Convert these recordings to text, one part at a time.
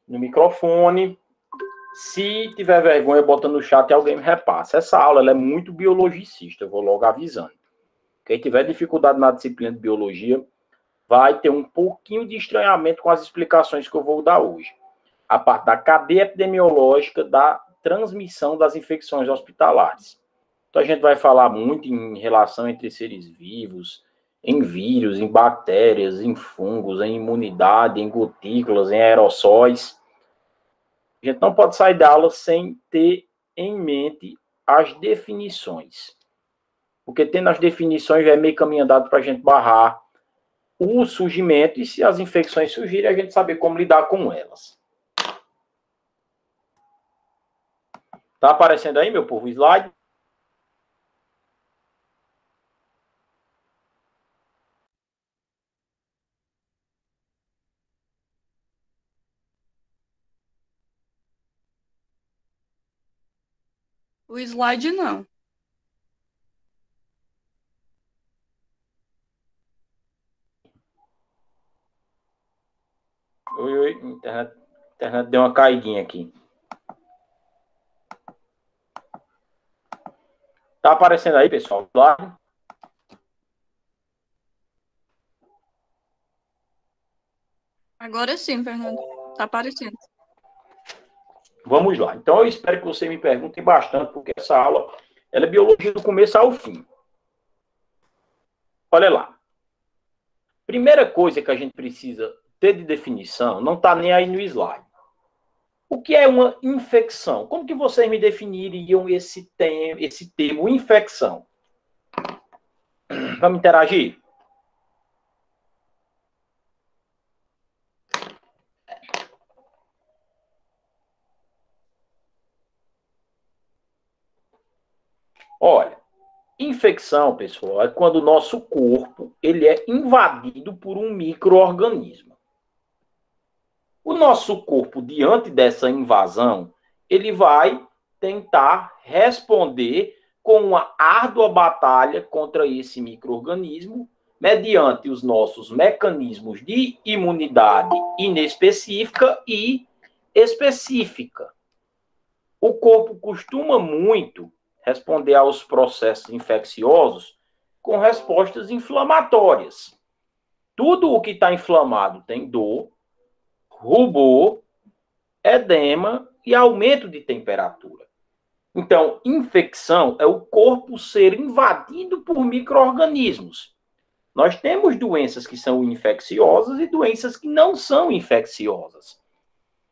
no microfone. Se tiver vergonha, bota no chat e alguém me repassa. Essa aula ela é muito biologicista, eu vou logo avisando. Quem tiver dificuldade na disciplina de biologia vai ter um pouquinho de estranhamento com as explicações que eu vou dar hoje. A parte da cadeia epidemiológica da transmissão das infecções hospitalares. Então, a gente vai falar muito em relação entre seres vivos, em vírus, em bactérias, em fungos, em imunidade, em gotículas, em aerossóis. A gente não pode sair da aula sem ter em mente as definições. Porque tendo as definições já é meio caminho andado para a gente barrar o surgimento e se as infecções surgirem, a gente saber como lidar com elas. Tá aparecendo aí, meu povo, o slide? O slide não. Oi, internet deu uma caidinha aqui. Tá aparecendo aí, pessoal? Agora sim, Fernando. Tá aparecendo. Vamos lá. Então, eu espero que você me pergunte bastante, porque essa aula ela é biologia do começo ao fim. Olha lá. Primeira coisa que a gente precisa ter de definição, não está nem aí no slide. O que é uma infecção? Como que vocês me definiriam esse termo infecção? Vamos interagir? Olha, infecção, pessoal, é quando o nosso corpo ele é invadido por um micro-organismo. O nosso corpo, diante dessa invasão, ele vai tentar responder com uma árdua batalha contra esse micro-organismo, mediante os nossos mecanismos de imunidade inespecífica e específica. O corpo costuma muito responder aos processos infecciosos com respostas inflamatórias. Tudo o que está inflamado tem dor, rubor, edema e aumento de temperatura. Então, infecção é o corpo ser invadido por micro-organismos. Nós temos doenças que são infecciosas e doenças que não são infecciosas.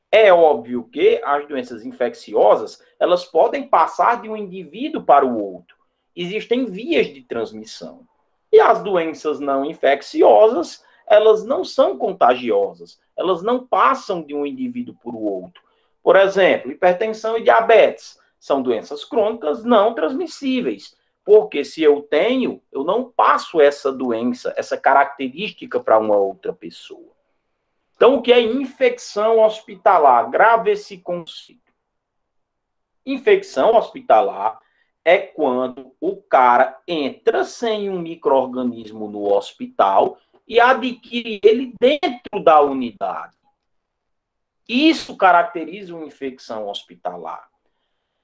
É óbvio que as doenças infecciosas, elas podem passar de um indivíduo para o outro. Existem vias de transmissão. E as doenças não infecciosas, elas não são contagiosas. Elas não passam de um indivíduo para o outro. Por exemplo, hipertensão e diabetes são doenças crônicas não transmissíveis. Porque se eu tenho, eu não passo essa doença, essa característica para uma outra pessoa. Então, o que é infecção hospitalar? Grave esse conceito. Infecção hospitalar é quando o cara entra sem um micro-organismo no hospital e adquire ele dentro da unidade. Isso caracteriza uma infecção hospitalar.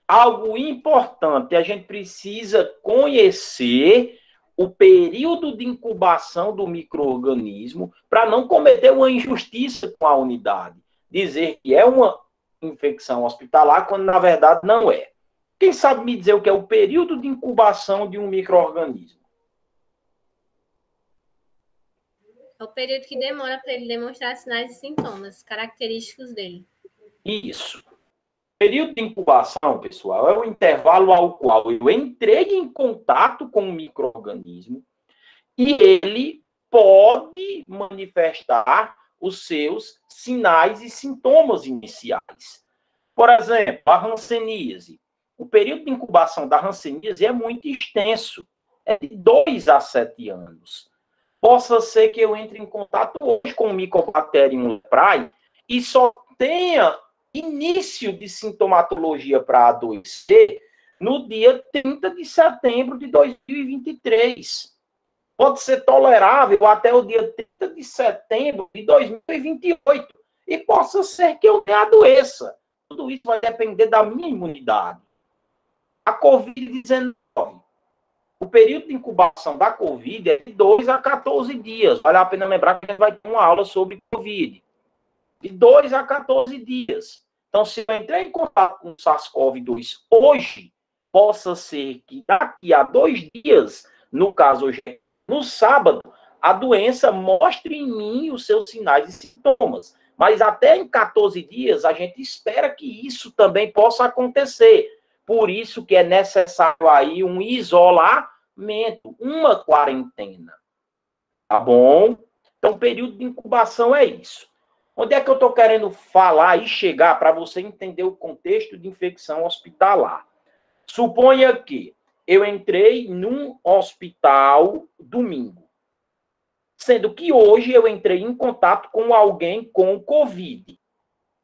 Algo importante, a gente precisa conhecer o período de incubação do micro-organismo para não cometer uma injustiça com a unidade. Dizer que é uma infecção hospitalar, quando na verdade não é. Quem sabe me dizer o que é o período de incubação de um micro-organismo? É o período que demora para ele demonstrar sinais e sintomas característicos dele. Isso. O período de incubação, pessoal, é o intervalo ao qual eu entrei em contato com o micro-organismo e ele pode manifestar os seus sinais e sintomas iniciais. Por exemplo, a hanseníase. O período de incubação da hanseníase é muito extenso, é de 2 a 7 anos. Possa ser que eu entre em contato hoje com o Mycobacterium leprae e só tenha início de sintomatologia para adoecer no dia 30 de setembro de 2023. Pode ser tolerável até o dia 30 de setembro de 2028. e possa ser que eu tenha a doença. Tudo isso vai depender da minha imunidade. A Covid-19. O período de incubação da Covid é de 2 a 14 dias. Vale a pena lembrar que a gente vai ter uma aula sobre Covid. De 2 a 14 dias. Então, se eu entrar em contato com o SARS-CoV-2 hoje, possa ser que daqui a 2 dias, no caso hoje, no sábado, a doença mostre em mim os seus sinais e sintomas. Mas até em 14 dias, a gente espera que isso também possa acontecer. Por isso que é necessário aí um isolamento, uma quarentena. Tá bom? Então, o período de incubação é isso. Onde é que eu estou querendo falar e chegar para você entender o contexto de infecção hospitalar? Suponha que eu entrei num hospital domingo, sendo que hoje eu entrei em contato com alguém com Covid.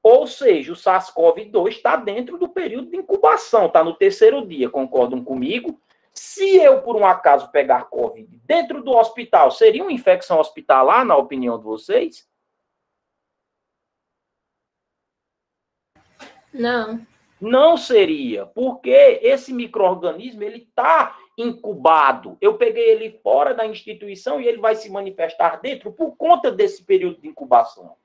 Ou seja, o SARS-CoV-2 está dentro do período de incubação, está no 3º dia, concordam comigo? Se eu, por um acaso, pegar Covid dentro do hospital, seria uma infecção hospitalar, na opinião de vocês? Não. Não seria, porque esse micro-organismo ele está incubado. Eu peguei ele fora da instituição e ele vai se manifestar dentro por conta desse período de incubação.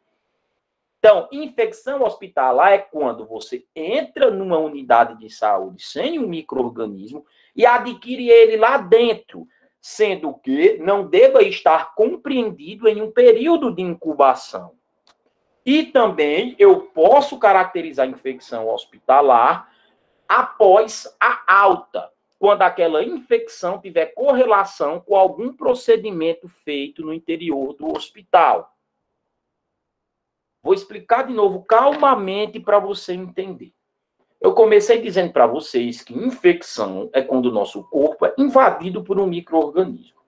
Então, infecção hospitalar é quando você entra numa unidade de saúde sem um micro-organismo e adquire ele lá dentro, sendo que não deva estar compreendido em um período de incubação. E também eu posso caracterizar a infecção hospitalar após a alta, quando aquela infecção tiver correlação com algum procedimento feito no interior do hospital. Vou explicar de novo calmamente para você entender. Eu comecei dizendo para vocês que infecção é quando o nosso corpo é invadido por um micro-organismo.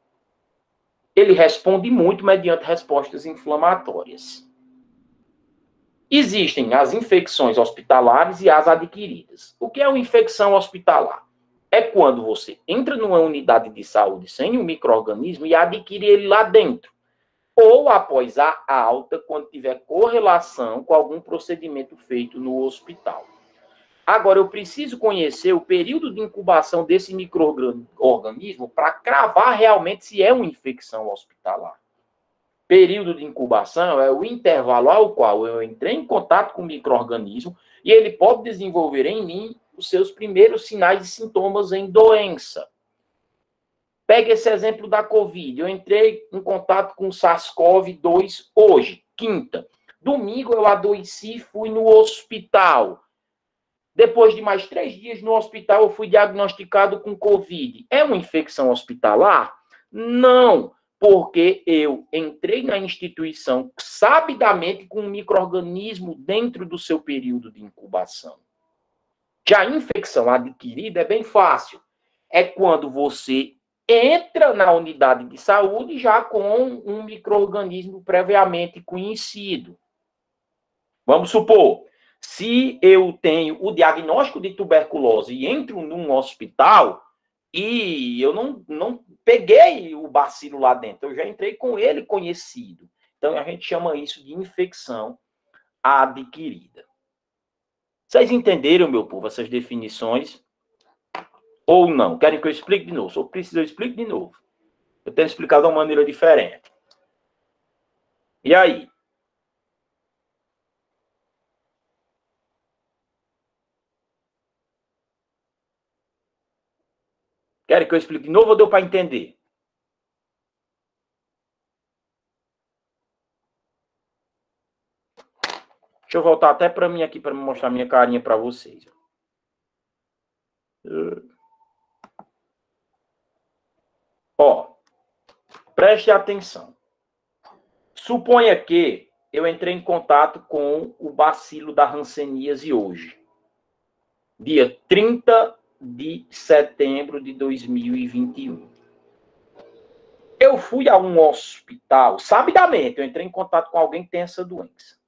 Ele responde muito mediante respostas inflamatórias. Existem as infecções hospitalares e as adquiridas. O que é uma infecção hospitalar? É quando você entra numa unidade de saúde sem um micro-organismo e adquire ele lá dentro. Ou após a alta, quando tiver correlação com algum procedimento feito no hospital. Agora, eu preciso conhecer o período de incubação desse micro-organismo para cravar realmente se é uma infecção hospitalar. Período de incubação é o intervalo ao qual eu entrei em contato com o micro-organismo e ele pode desenvolver em mim os seus primeiros sinais e sintomas em doença. Pega esse exemplo da Covid. Eu entrei em contato com o SARS-CoV-2 hoje, quinta. Domingo eu adoeci e fui no hospital. Depois de mais 3 dias no hospital, eu fui diagnosticado com Covid. É uma infecção hospitalar? Não, porque eu entrei na instituição sabidamente com um micro-organismo dentro do seu período de incubação. Já a infecção adquirida é bem fácil. É quando você entra na unidade de saúde já com um micro-organismo previamente conhecido. Vamos supor, se eu tenho o diagnóstico de tuberculose e entro num hospital e eu não peguei o bacilo lá dentro, eu já entrei com ele conhecido. Então, a gente chama isso de infecção adquirida. Vocês entenderam, meu povo, essas definições? Ou não? Querem que eu explique de novo? Se eu preciso, eu explico de novo. Eu tenho explicado de uma maneira diferente. E aí? Querem que eu explique de novo ou deu para entender? Deixa eu voltar até para mim aqui para mostrar minha carinha para vocês. Ó, preste atenção. Suponha que eu entrei em contato com o bacilo da hanseníase hoje, dia 30 de setembro de 2021. Eu fui a um hospital, sabidamente, eu entrei em contato com alguém que tem essa doença.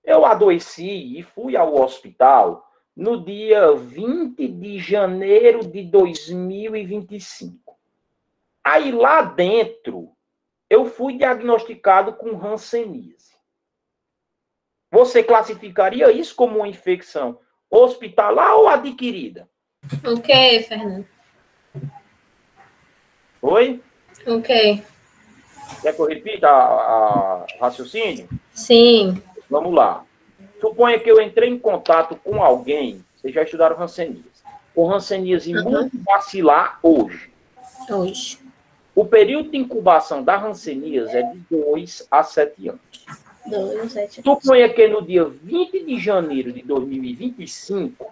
Eu adoeci e fui ao hospital no dia 20 de janeiro de 2025. Aí lá dentro, eu fui diagnosticado com hanseníase. Você classificaria isso como uma infecção hospitalar ou adquirida? O que, Fernando? Oi? O que? Quer que eu repita a raciocínio? Sim. Vamos lá. Suponha que eu entrei em contato com alguém, vocês já estudaram hanseníase, com hanseníase multibacilar hoje. Hoje. O período de incubação da hanseníase é de 2 a 7 anos. 2, 7 anos. Suponha que no dia 20 de janeiro de 2025,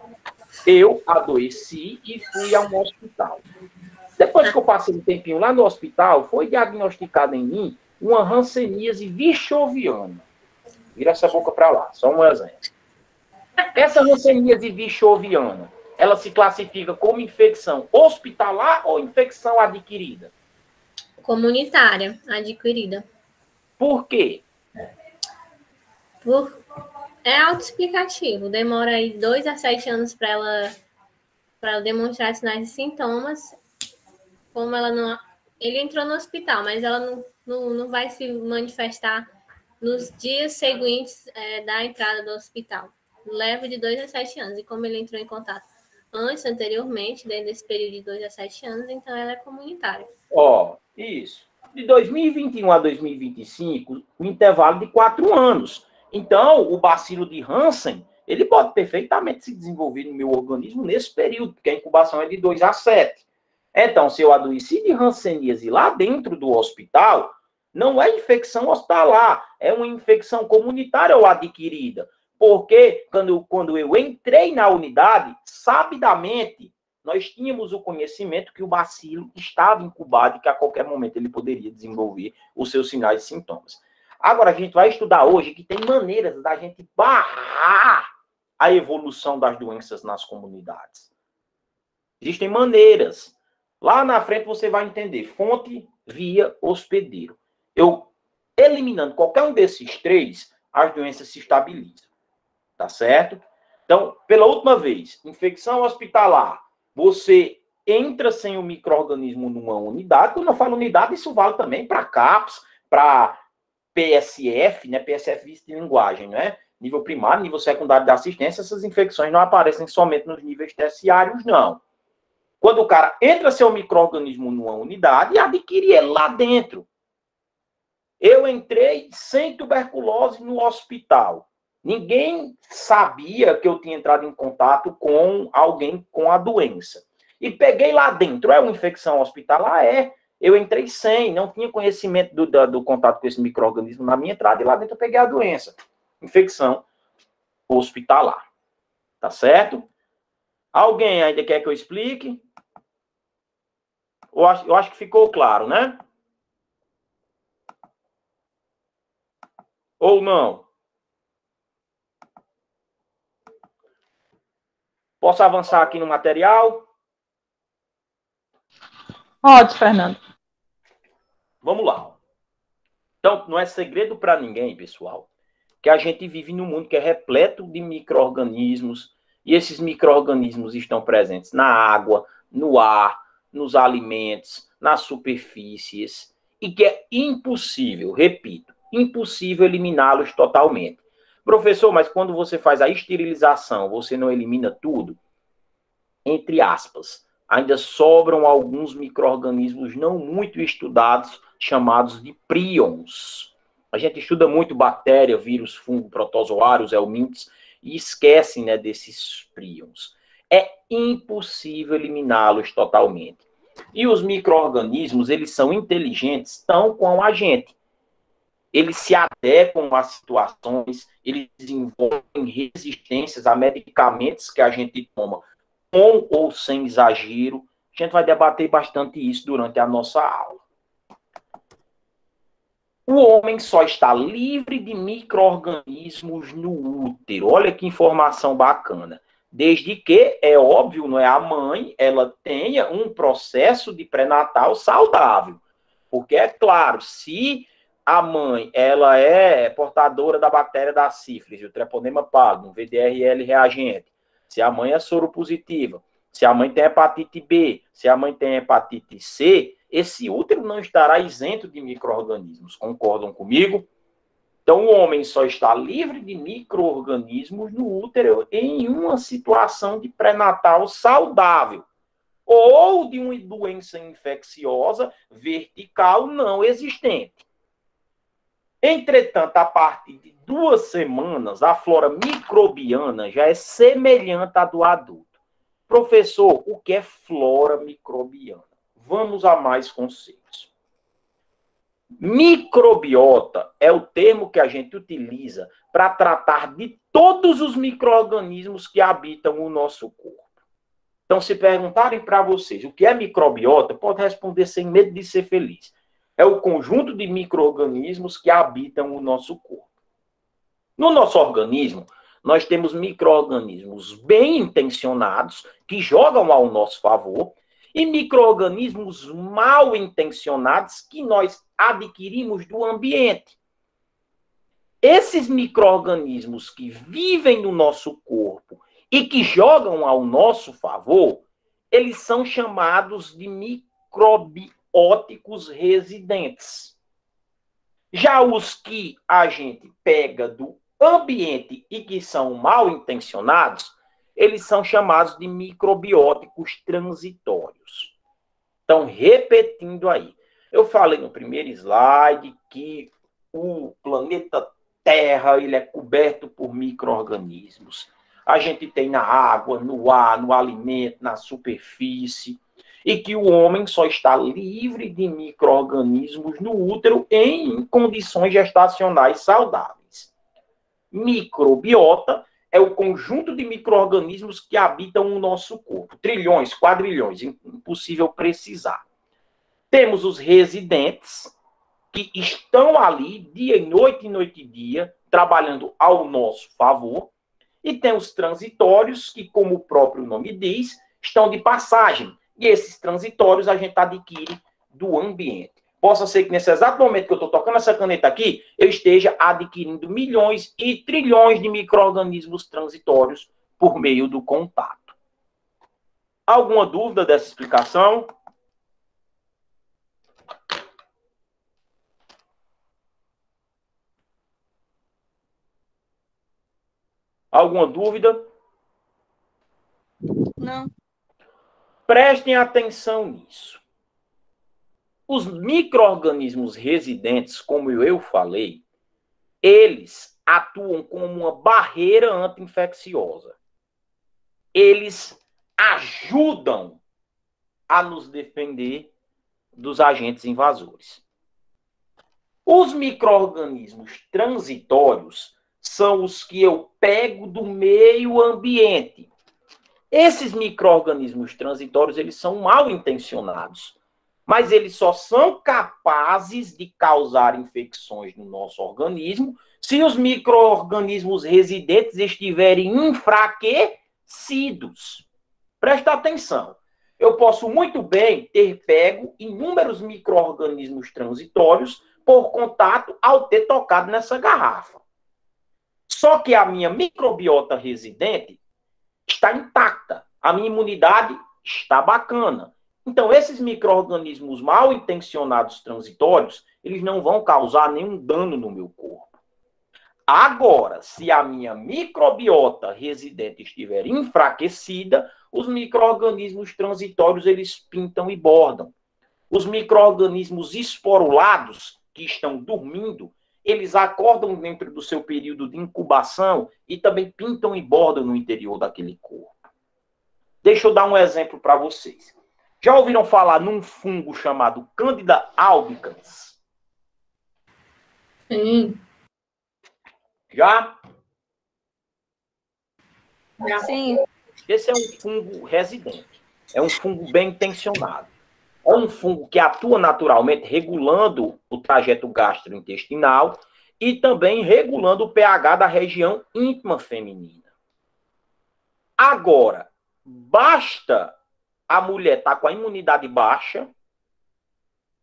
eu adoeci e fui a um hospital. Depois que eu passei um tempinho lá no hospital, foi diagnosticada em mim uma hanseníase vichoviana. Vira essa boca para lá, só um exemplo. Essa hanseníase vichoviana, ela se classifica como infecção hospitalar ou infecção adquirida? Comunitária, adquirida. Por quê? É autoexplicativo. Demora aí 2 a 7 anos para ela demonstrar sinais e sintomas. Como ela não. Ele entrou no hospital, mas ela não vai se manifestar nos dias seguintes da entrada do hospital. Leva de 2 a 7 anos. E como ele entrou em contato anteriormente, dentro desse período de 2 a 7 anos, então ela é comunitária. Isso. De 2021 a 2025, um intervalo de 4 anos. Então, o bacilo de Hansen, ele pode perfeitamente se desenvolver no meu organismo nesse período, porque a incubação é de 2 a 7. Então, se eu adoeci de hanseníase lá dentro do hospital, não é infecção hospitalar, é uma infecção comunitária ou adquirida. Porque quando eu entrei na unidade, sabidamente, nós tínhamos o conhecimento que o bacilo estava incubado e que a qualquer momento ele poderia desenvolver os seus sinais e sintomas. Agora, a gente vai estudar hoje que tem maneiras da gente barrar a evolução das doenças nas comunidades. Existem maneiras. Lá na frente você vai entender. Fonte, via, hospedeiro. Eu, eliminando qualquer um desses 3, as doenças se estabilizam. Tá certo? Então, pela última vez, infecção hospitalar, você entra sem o micro-organismo numa unidade. Quando eu falo unidade, isso vale também para CAPS, para PSF, né? PSF vista de linguagem, né? Nível primário, nível secundário da assistência, essas infecções não aparecem somente nos níveis terciários, não. Quando o cara entra seu micro-organismo numa unidade e adquire ele lá dentro. Eu entrei sem tuberculose no hospital. Ninguém sabia que eu tinha entrado em contato com alguém com a doença. E peguei lá dentro. É uma infecção hospitalar? É. Eu entrei sem, não tinha conhecimento do contato com esse micro-organismo na minha entrada. E lá dentro eu peguei a doença. Infecção hospitalar. Tá certo? Alguém ainda quer que eu explique? Eu acho que ficou claro, né? Ou não? Posso avançar aqui no material? Pode, Fernando. Vamos lá. Então, não é segredo para ninguém, pessoal, que a gente vive num mundo que é repleto de micro-organismos, e esses micro-organismos estão presentes na água, no ar, nos alimentos, nas superfícies, e que é impossível, repito, impossível eliminá-los totalmente. Professor, mas quando você faz a esterilização, você não elimina tudo? Entre aspas, ainda sobram alguns micro-organismos não muito estudados, chamados de prions. A gente estuda muito bactéria, vírus, fungo, protozoários, helmintos, e esquece, né, desses prions. É impossível eliminá-los totalmente. E os micro-organismos, eles são inteligentes, tão com a gente. Eles se adequam às situações, eles desenvolvem resistências a medicamentos que a gente toma, com ou sem exagero. A gente vai debater bastante isso durante a nossa aula. O homem só está livre de micro-organismos no útero. Olha que informação bacana. Desde que, é óbvio, não é, a mãe, ela tenha um processo de pré-natal saudável. Porque, é claro, se a mãe ela é portadora da bactéria da sífilis, o treponema pallidum, VDRL reagente, se a mãe é soropositiva, se a mãe tem hepatite B, se a mãe tem hepatite C, esse útero não estará isento de micro-organismos. Concordam comigo? Então, o homem só está livre de micro-organismos no útero em uma situação de pré-natal saudável ou de uma doença infecciosa vertical não existente. Entretanto, a partir de 2 semanas, a flora microbiana já é semelhante à do adulto. Professor, o que é flora microbiana? Vamos a mais conceitos. Microbiota é o termo que a gente utiliza para tratar de todos os micro-organismos que habitam o nosso corpo. Então, se perguntarem para vocês o que é microbiota, pode responder sem medo de ser feliz. É o conjunto de micro-organismos que habitam o nosso corpo. No nosso organismo, nós temos micro-organismos bem intencionados, que jogam ao nosso favor, e micro-organismos mal intencionados que nós adquirimos do ambiente. Esses micro-organismos que vivem no nosso corpo e que jogam ao nosso favor, eles são chamados de microbióticos residentes. Já os que a gente pega do ambiente e que são mal intencionados, eles são chamados de microbióticos transitórios. Então, repetindo aí, eu falei no primeiro slide que o planeta Terra ele é coberto por micro-organismos. A gente tem na água, no ar, no alimento, na superfície, e que o homem só está livre de micro-organismos no útero em condições gestacionais saudáveis. Microbiota é o conjunto de micro-organismos que habitam o nosso corpo. Trilhões, quadrilhões, impossível precisar. Temos os residentes, que estão ali dia e noite e dia, trabalhando ao nosso favor. E tem os transitórios, que, como o próprio nome diz, estão de passagem. E esses transitórios a gente adquire do ambiente. Possa ser que nesse exato momento que eu estou tocando essa caneta aqui, eu esteja adquirindo milhões e trilhões de micro-organismos transitórios por meio do contato. Alguma dúvida dessa explicação? Alguma dúvida? Não. Prestem atenção nisso. Os micro-organismos residentes, como eu falei, eles atuam como uma barreira anti-infecciosa. Eles ajudam a nos defender dos agentes invasores. Os micro-organismos transitórios são os que eu pego do meio ambiente. Esses micro-organismos transitórios, eles são mal intencionados, mas eles só são capazes de causar infecções no nosso organismo se os micro-organismos residentes estiverem enfraquecidos. Presta atenção. Eu posso muito bem ter pego inúmeros micro-organismos transitórios por contato ao ter tocado nessa garrafa. Só que a minha microbiota residente está intacta. A minha imunidade está bacana. Então, esses micro-organismos mal intencionados transitórios, eles não vão causar nenhum dano no meu corpo. Agora, se a minha microbiota residente estiver enfraquecida, os micro-organismos transitórios, eles pintam e bordam. Os micro-organismos esporulados, que estão dormindo, eles acordam dentro do seu período de incubação e também pintam e bordam no interior daquele corpo. Deixa eu dar um exemplo para vocês. Já ouviram falar num fungo chamado Candida albicans? Sim. Já? Sim. Esse é um fungo residente. É um fungo bem intencionado. É um fungo que atua naturalmente regulando o trajeto gastrointestinal e também regulando o pH da região íntima feminina. Agora, basta a mulher estar com a imunidade baixa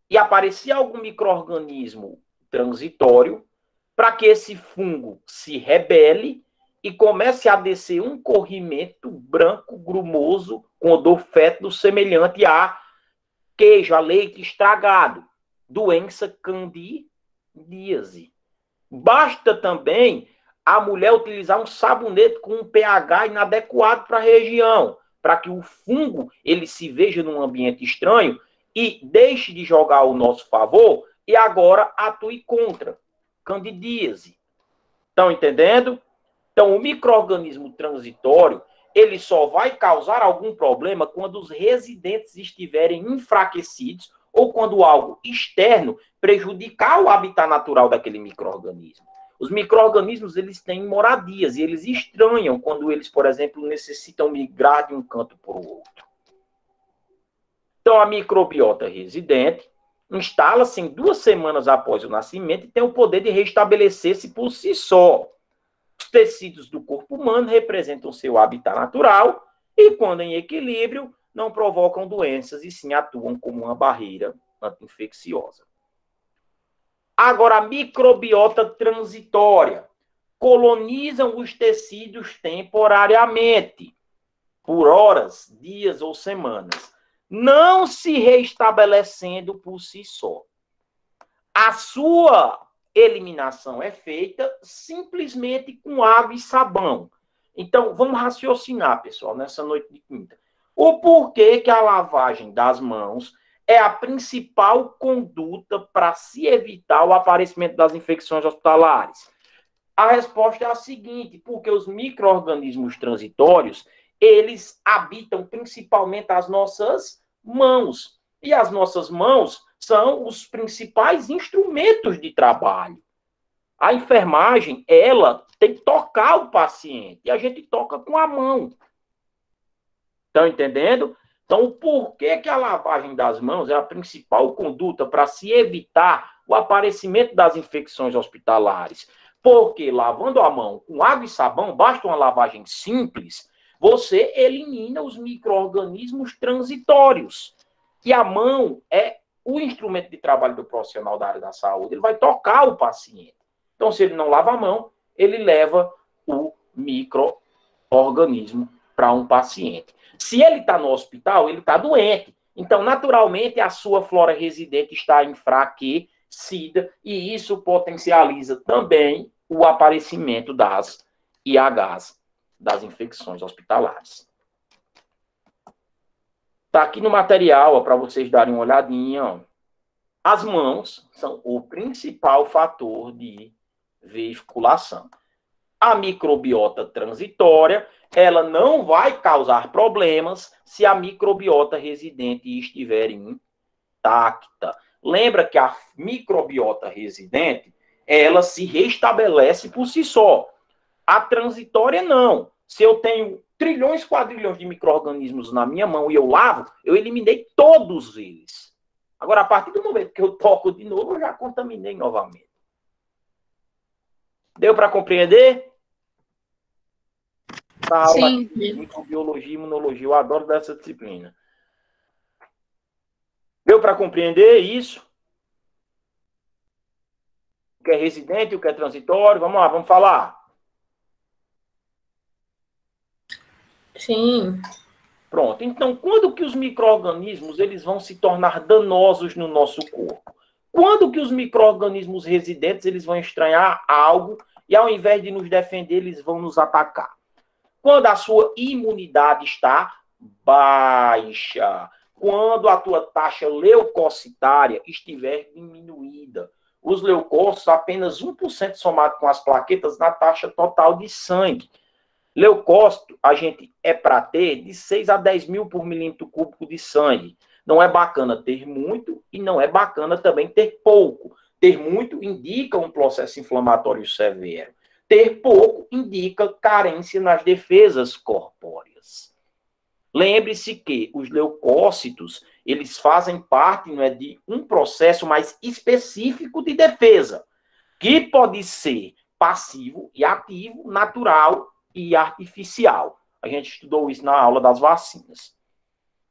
e aparecer algum micro-organismo transitório para que esse fungo se rebele e comece a descer um corrimento branco, grumoso, com odor fétido semelhante a queijo, a leite estragado, doença candidíase. Basta também a mulher utilizar um sabonete com um pH inadequado para a região, para que o fungo ele se veja num ambiente estranho e deixe de jogar ao nosso favor e agora atue contra. Candidíase. Estão entendendo? Então, o micro-organismo transitório, ele só vai causar algum problema quando os residentes estiverem enfraquecidos ou quando algo externo prejudicar o habitat natural daquele micro-organismo. Os micro-organismos, eles têm moradias e eles estranham quando eles, por exemplo, necessitam migrar de um canto para o outro. Então, a microbiota residente instala-se em 2 semanas após o nascimento e tem o poder de restabelecer-se por si só. Os tecidos do corpo humano representam seu habitat natural e, quando em equilíbrio, não provocam doenças e sim atuam como uma barreira anti-infecciosa. Agora, a microbiota transitória colonizam os tecidos temporariamente, por horas, dias ou semanas, não se restabelecendo por si só. A sua eliminação é feita simplesmente com água e sabão. Então, vamos raciocinar, pessoal, nessa noite de quinta. O porquê que a lavagem das mãos é a principal conduta para se evitar o aparecimento das infecções hospitalares? A resposta é a seguinte: porque os micro-organismos transitórios, eles habitam principalmente as nossas mãos. E as nossas mãos são os principais instrumentos de trabalho. A enfermagem, ela tem que tocar o paciente. E a gente toca com a mão. Estão entendendo? Então, o porquê que a lavagem das mãos é a principal conduta para se evitar o aparecimento das infecções hospitalares? Porque lavando a mão com água e sabão, basta uma lavagem simples, você elimina os micro-organismos transitórios. E a mão é o instrumento de trabalho do profissional da área da saúde. Ele vai tocar o paciente. Então, se ele não lava a mão, ele leva o micro-organismo para um paciente. Se ele está no hospital, ele está doente. Então, naturalmente, a sua flora residente está enfraquecida e isso potencializa também o aparecimento das IHs, das infecções hospitalares. Está aqui no material, para vocês darem uma olhadinha. Ó. As mãos são o principal fator de veiculação. A microbiota transitória, ela não vai causar problemas se a microbiota residente estiver intacta. Lembra que a microbiota residente, ela se restabelece por si só. A transitória, não. Se eu tenho trilhões, quadrilhões de micro-organismos na minha mão e eu lavo, eu eliminei todos eles. Agora, a partir do momento que eu toco de novo, eu já contaminei novamente. Deu para compreender? Essa aula de microbiologia e imunologia, eu adoro dessa disciplina. Deu para compreender isso? O que é residente, o que é transitório? Vamos lá, vamos falar. Sim. Pronto. Então, quando que os micro-organismos eles vão se tornar danosos no nosso corpo? Quando que os micro-organismos residentes eles vão estranhar algo e, ao invés de nos defender, eles vão nos atacar? Quando a sua imunidade está baixa. Quando a tua taxa leucocitária estiver diminuída. Os leucócitos, apenas 1% somado com as plaquetas na taxa total de sangue. Leucócito, a gente é para ter de 6 a 10 mil por milímetro cúbico de sangue. Não é bacana ter muito e não é bacana também ter pouco. Ter muito indica um processo inflamatório severo. Ter pouco indica carência nas defesas corpóreas. Lembre-se que os leucócitos, eles fazem parte, não é, de um processo mais específico de defesa, que pode ser passivo e ativo, natural e artificial. A gente estudou isso na aula das vacinas.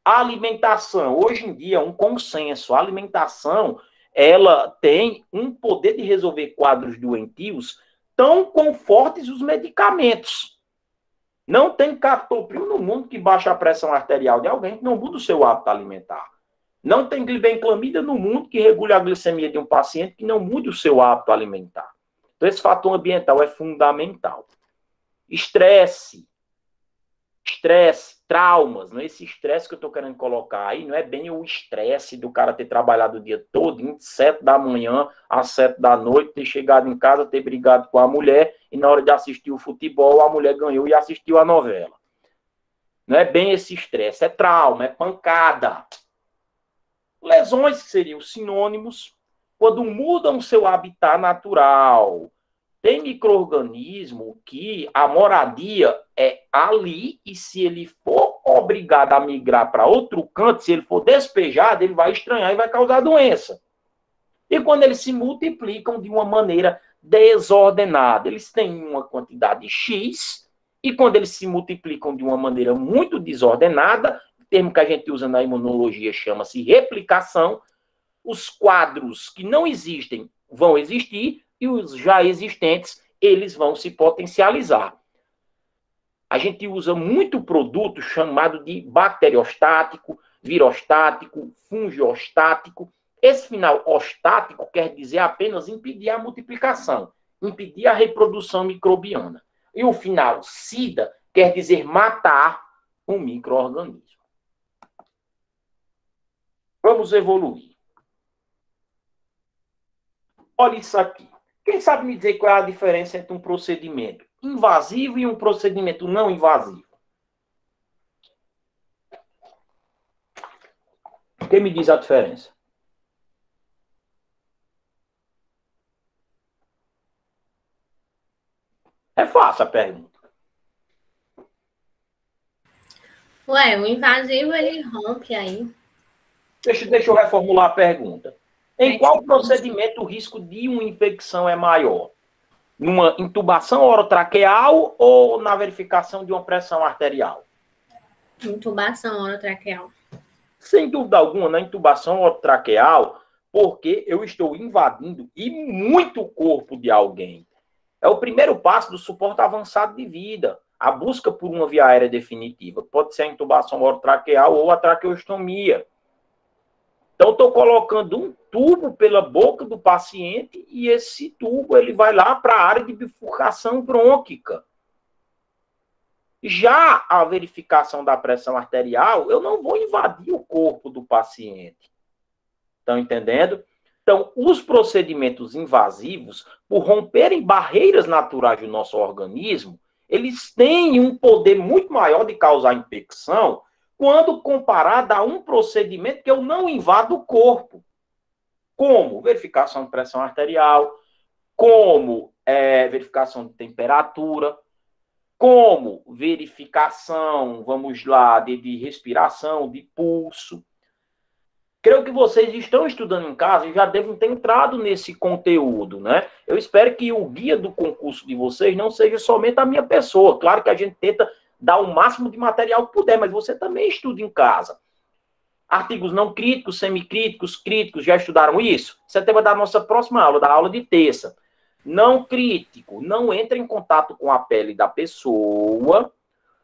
A alimentação, hoje em dia, é um consenso. A alimentação, ela tem um poder de resolver quadros doentios tão confortes os medicamentos. Não tem captopril no mundo que baixa a pressão arterial de alguém que não muda o seu hábito alimentar. Não tem glibenclamida no mundo que regule a glicemia de um paciente que não mude o seu hábito alimentar. Então, esse fator ambiental é fundamental. Estresse, traumas, não é esse estresse que eu estou querendo colocar aí, não é bem o estresse do cara ter trabalhado o dia todo, 7 da manhã às 7 da noite, ter chegado em casa, ter brigado com a mulher, e na hora de assistir o futebol, a mulher ganhou e assistiu a novela. Não é bem esse estresse, é trauma, é pancada. Lesões que seriam sinônimos, quando mudam seu habitat natural. Tem micro-organismo que a moradia é ali, e se ele for obrigado a migrar para outro canto, se ele for despejado, ele vai estranhar e vai causar doença. E quando eles se multiplicam de uma maneira desordenada, eles têm uma quantidade X, e quando eles se multiplicam de uma maneira muito desordenada, o termo que a gente usa na imunologia chama-se replicação, os quadros que não existem vão existir, e os já existentes, eles vão se potencializar. A gente usa muito produto chamado de bacteriostático, virostático, fungiostático. Esse final ostático quer dizer apenas impedir a multiplicação, impedir a reprodução microbiana. E o final sida quer dizer matar um micro-organismo. Vamos evoluir. Olha isso aqui. Quem sabe me dizer qual é a diferença entre um procedimento invasivo e um procedimento não invasivo? Quem me diz a diferença? É fácil a pergunta. Ué, o invasivo, ele rompe aí. Deixa eu reformular a pergunta. Em qual procedimento o risco de uma infecção é maior? Numa intubação orotraqueal ou na verificação de uma pressão arterial? Intubação orotraqueal. Sem dúvida alguma, na intubação orotraqueal, porque eu estou invadindo e muito o corpo de alguém. É o primeiro passo do suporte avançado de vida, a busca por uma via aérea definitiva. Pode ser a intubação orotraqueal ou a traqueostomia. Então, estou colocando um tubo pela boca do paciente e esse tubo ele vai lá para a área de bifurcação brônquica. Já a verificação da pressão arterial, eu não vou invadir o corpo do paciente. Estão entendendo? Então, os procedimentos invasivos, por romperem barreiras naturais do nosso organismo, eles têm um poder muito maior de causar infecção quando comparado a um procedimento que eu não invado o corpo. Como verificação de pressão arterial, como verificação de temperatura, como verificação, vamos lá, de respiração, de pulso. Creio que vocês estão estudando em casa e já devem ter entrado nesse conteúdo, né? Eu espero que o guia do concurso de vocês não seja somente a minha pessoa. Claro que a gente tenta dar o máximo de material que puder, mas você também estuda em casa. Artigos não críticos, semicríticos, críticos, já estudaram isso? Isso é tema da nossa próxima aula, da aula de terça. Não crítico, não entra em contato com a pele da pessoa,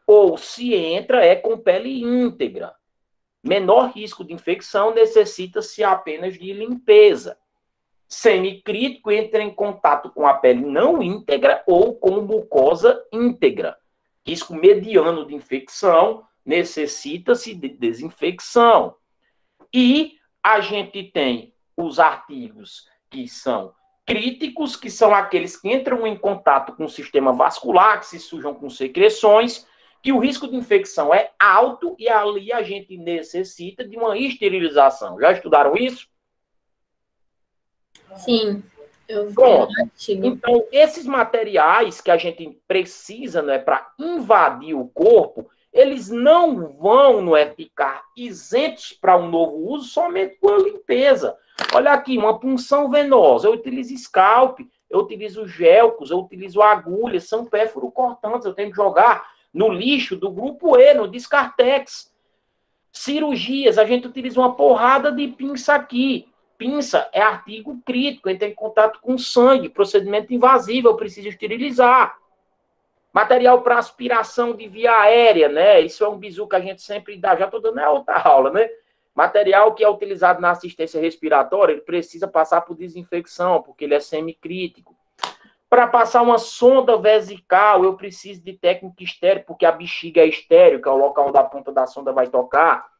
ou se entra, é com pele íntegra. Menor risco de infecção, necessita-se apenas de limpeza. Semicrítico entra em contato com a pele não íntegra ou com mucosa íntegra. Risco mediano de infecção, necessita-se de desinfecção. E a gente tem os artigos que são críticos, que são aqueles que entram em contato com o sistema vascular, que se sujam com secreções, que o risco de infecção é alto e ali a gente necessita de uma esterilização. Já estudaram isso? Sim. Pronto. Então, esses materiais que a gente precisa, né, para invadir o corpo, eles não vão, não é, ficar isentos para um novo uso somente com a limpeza. Olha aqui, uma punção venosa. Eu utilizo scalp, eu utilizo gelcos, eu utilizo agulhas, são pérfuro-cortantes. Eu tenho que jogar no lixo do grupo E, no Descartex. Cirurgias, a gente utiliza uma porrada de pinça aqui. Pinça é artigo crítico, entra em contato com sangue, procedimento invasivo, eu preciso esterilizar. Material para aspiração de via aérea, né? Isso é um bizu que a gente sempre dá, já estou dando a outra aula, né? Material que é utilizado na assistência respiratória, ele precisa passar por desinfecção, porque ele é semicrítico. Para passar uma sonda vesical, eu preciso de técnica estéreo, porque a bexiga é estéreo, que é o local onde a ponta da sonda vai tocar.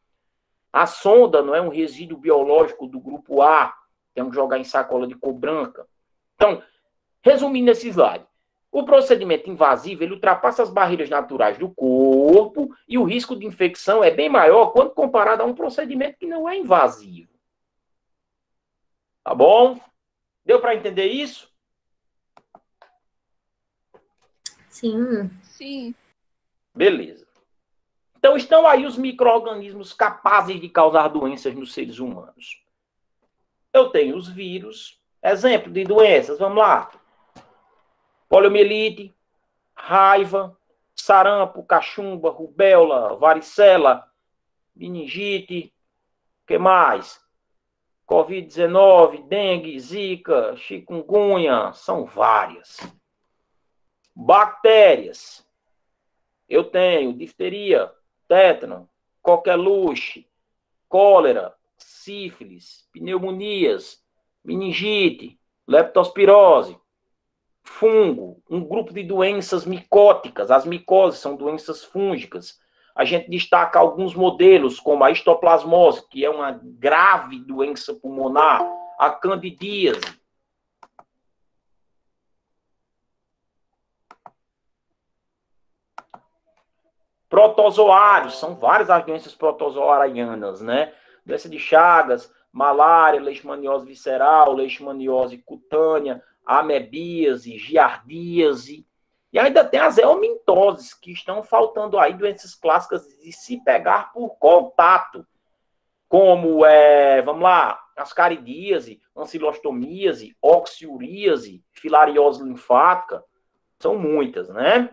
A sonda não é um resíduo biológico do grupo A, temos que jogar em sacola de cor branca. Então, resumindo esse slide, o procedimento invasivo, ele ultrapassa as barreiras naturais do corpo e o risco de infecção é bem maior quando comparado a um procedimento que não é invasivo. Tá bom? Deu para entender isso? Sim. Sim. Beleza. Então, estão aí os micro-organismos capazes de causar doenças nos seres humanos. Eu tenho os vírus. Exemplo de doenças, vamos lá. Poliomielite, raiva, sarampo, cachumba, rubéola, varicela, meningite, o que mais? Covid-19, dengue, zika, chikungunya, são várias. Bactérias. Eu tenho difteria, tétano, coqueluche, cólera, sífilis, pneumonias, meningite, leptospirose, fungo, um grupo de doenças micóticas. As micoses são doenças fúngicas. A gente destaca alguns modelos, como a histoplasmose, que é uma grave doença pulmonar, a candidíase. Protozoários, são várias as doenças protozoarianas, né? Doença de Chagas, malária, leishmaniose visceral, leishmaniose cutânea, amebíase, giardíase. E ainda tem as helmintoses, que estão faltando aí, doenças clássicas de se pegar por contato, como, vamos lá, ascaridíase, ancilostomíase, oxiuríase, filariose linfática, são muitas, né?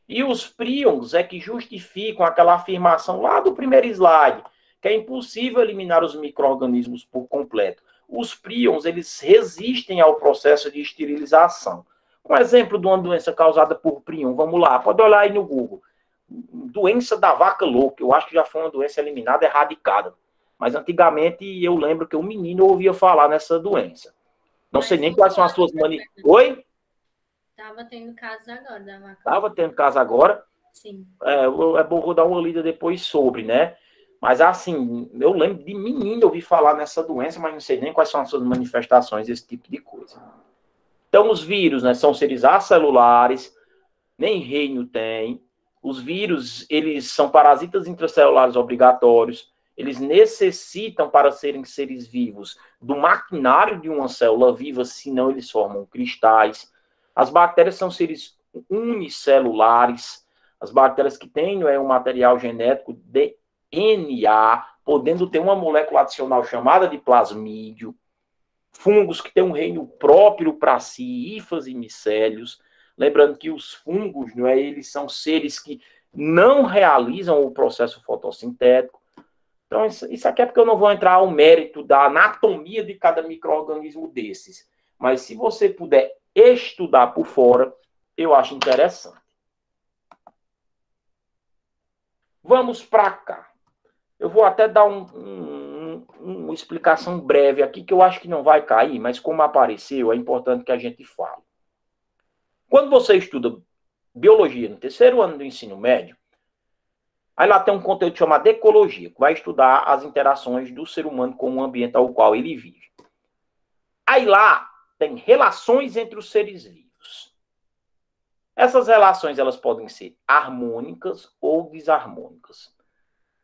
E os prions é que justificam aquela afirmação lá do primeiro slide, que é impossível eliminar os micro-organismos por completo. Os prions, eles resistem ao processo de esterilização. Um exemplo de uma doença causada por prion, vamos lá, pode olhar aí no Google. Doença da vaca louca, eu acho que já foi uma doença eliminada, erradicada. Mas antigamente eu lembro que um menino ouvia falar nessa doença. Não sei nem quais são as suas Oi? Estava tendo casos agora da vaca. Estava tendo caso agora? Sim. É bom vou dar uma lida depois sobre, né? Mas assim, eu lembro de menino ouvir falar nessa doença, mas não sei nem quais são as suas manifestações, esse tipo de coisa. Então, os vírus, né, são seres acelulares, nem reino tem. Os vírus, eles são parasitas intracelulares obrigatórios. Eles necessitam, para serem seres vivos, do maquinário de uma célula viva, senão eles formam cristais. As bactérias são seres unicelulares. As bactérias que têm um material genético DNA, podendo ter uma molécula adicional chamada de plasmídio. Fungos que têm um reino próprio para si, hifas e micélios. Lembrando que os fungos, eles são seres que não realizam o processo fotossintético. Então, isso aqui é porque eu não vou entrar ao mérito da anatomia de cada micro-organismo desses. Mas se você puder estudar por fora, eu acho interessante. Vamos para cá. Eu vou até dar uma explicação breve aqui, que eu acho que não vai cair, mas como apareceu, é importante que a gente fale. Quando você estuda biologia no terceiro ano do ensino médio, aí lá tem um conteúdo chamado ecologia, que vai estudar as interações do ser humano com o ambiente ao qual ele vive. Aí lá tem relações entre os seres vivos. Essas relações, elas podem ser harmônicas ou desarmônicas.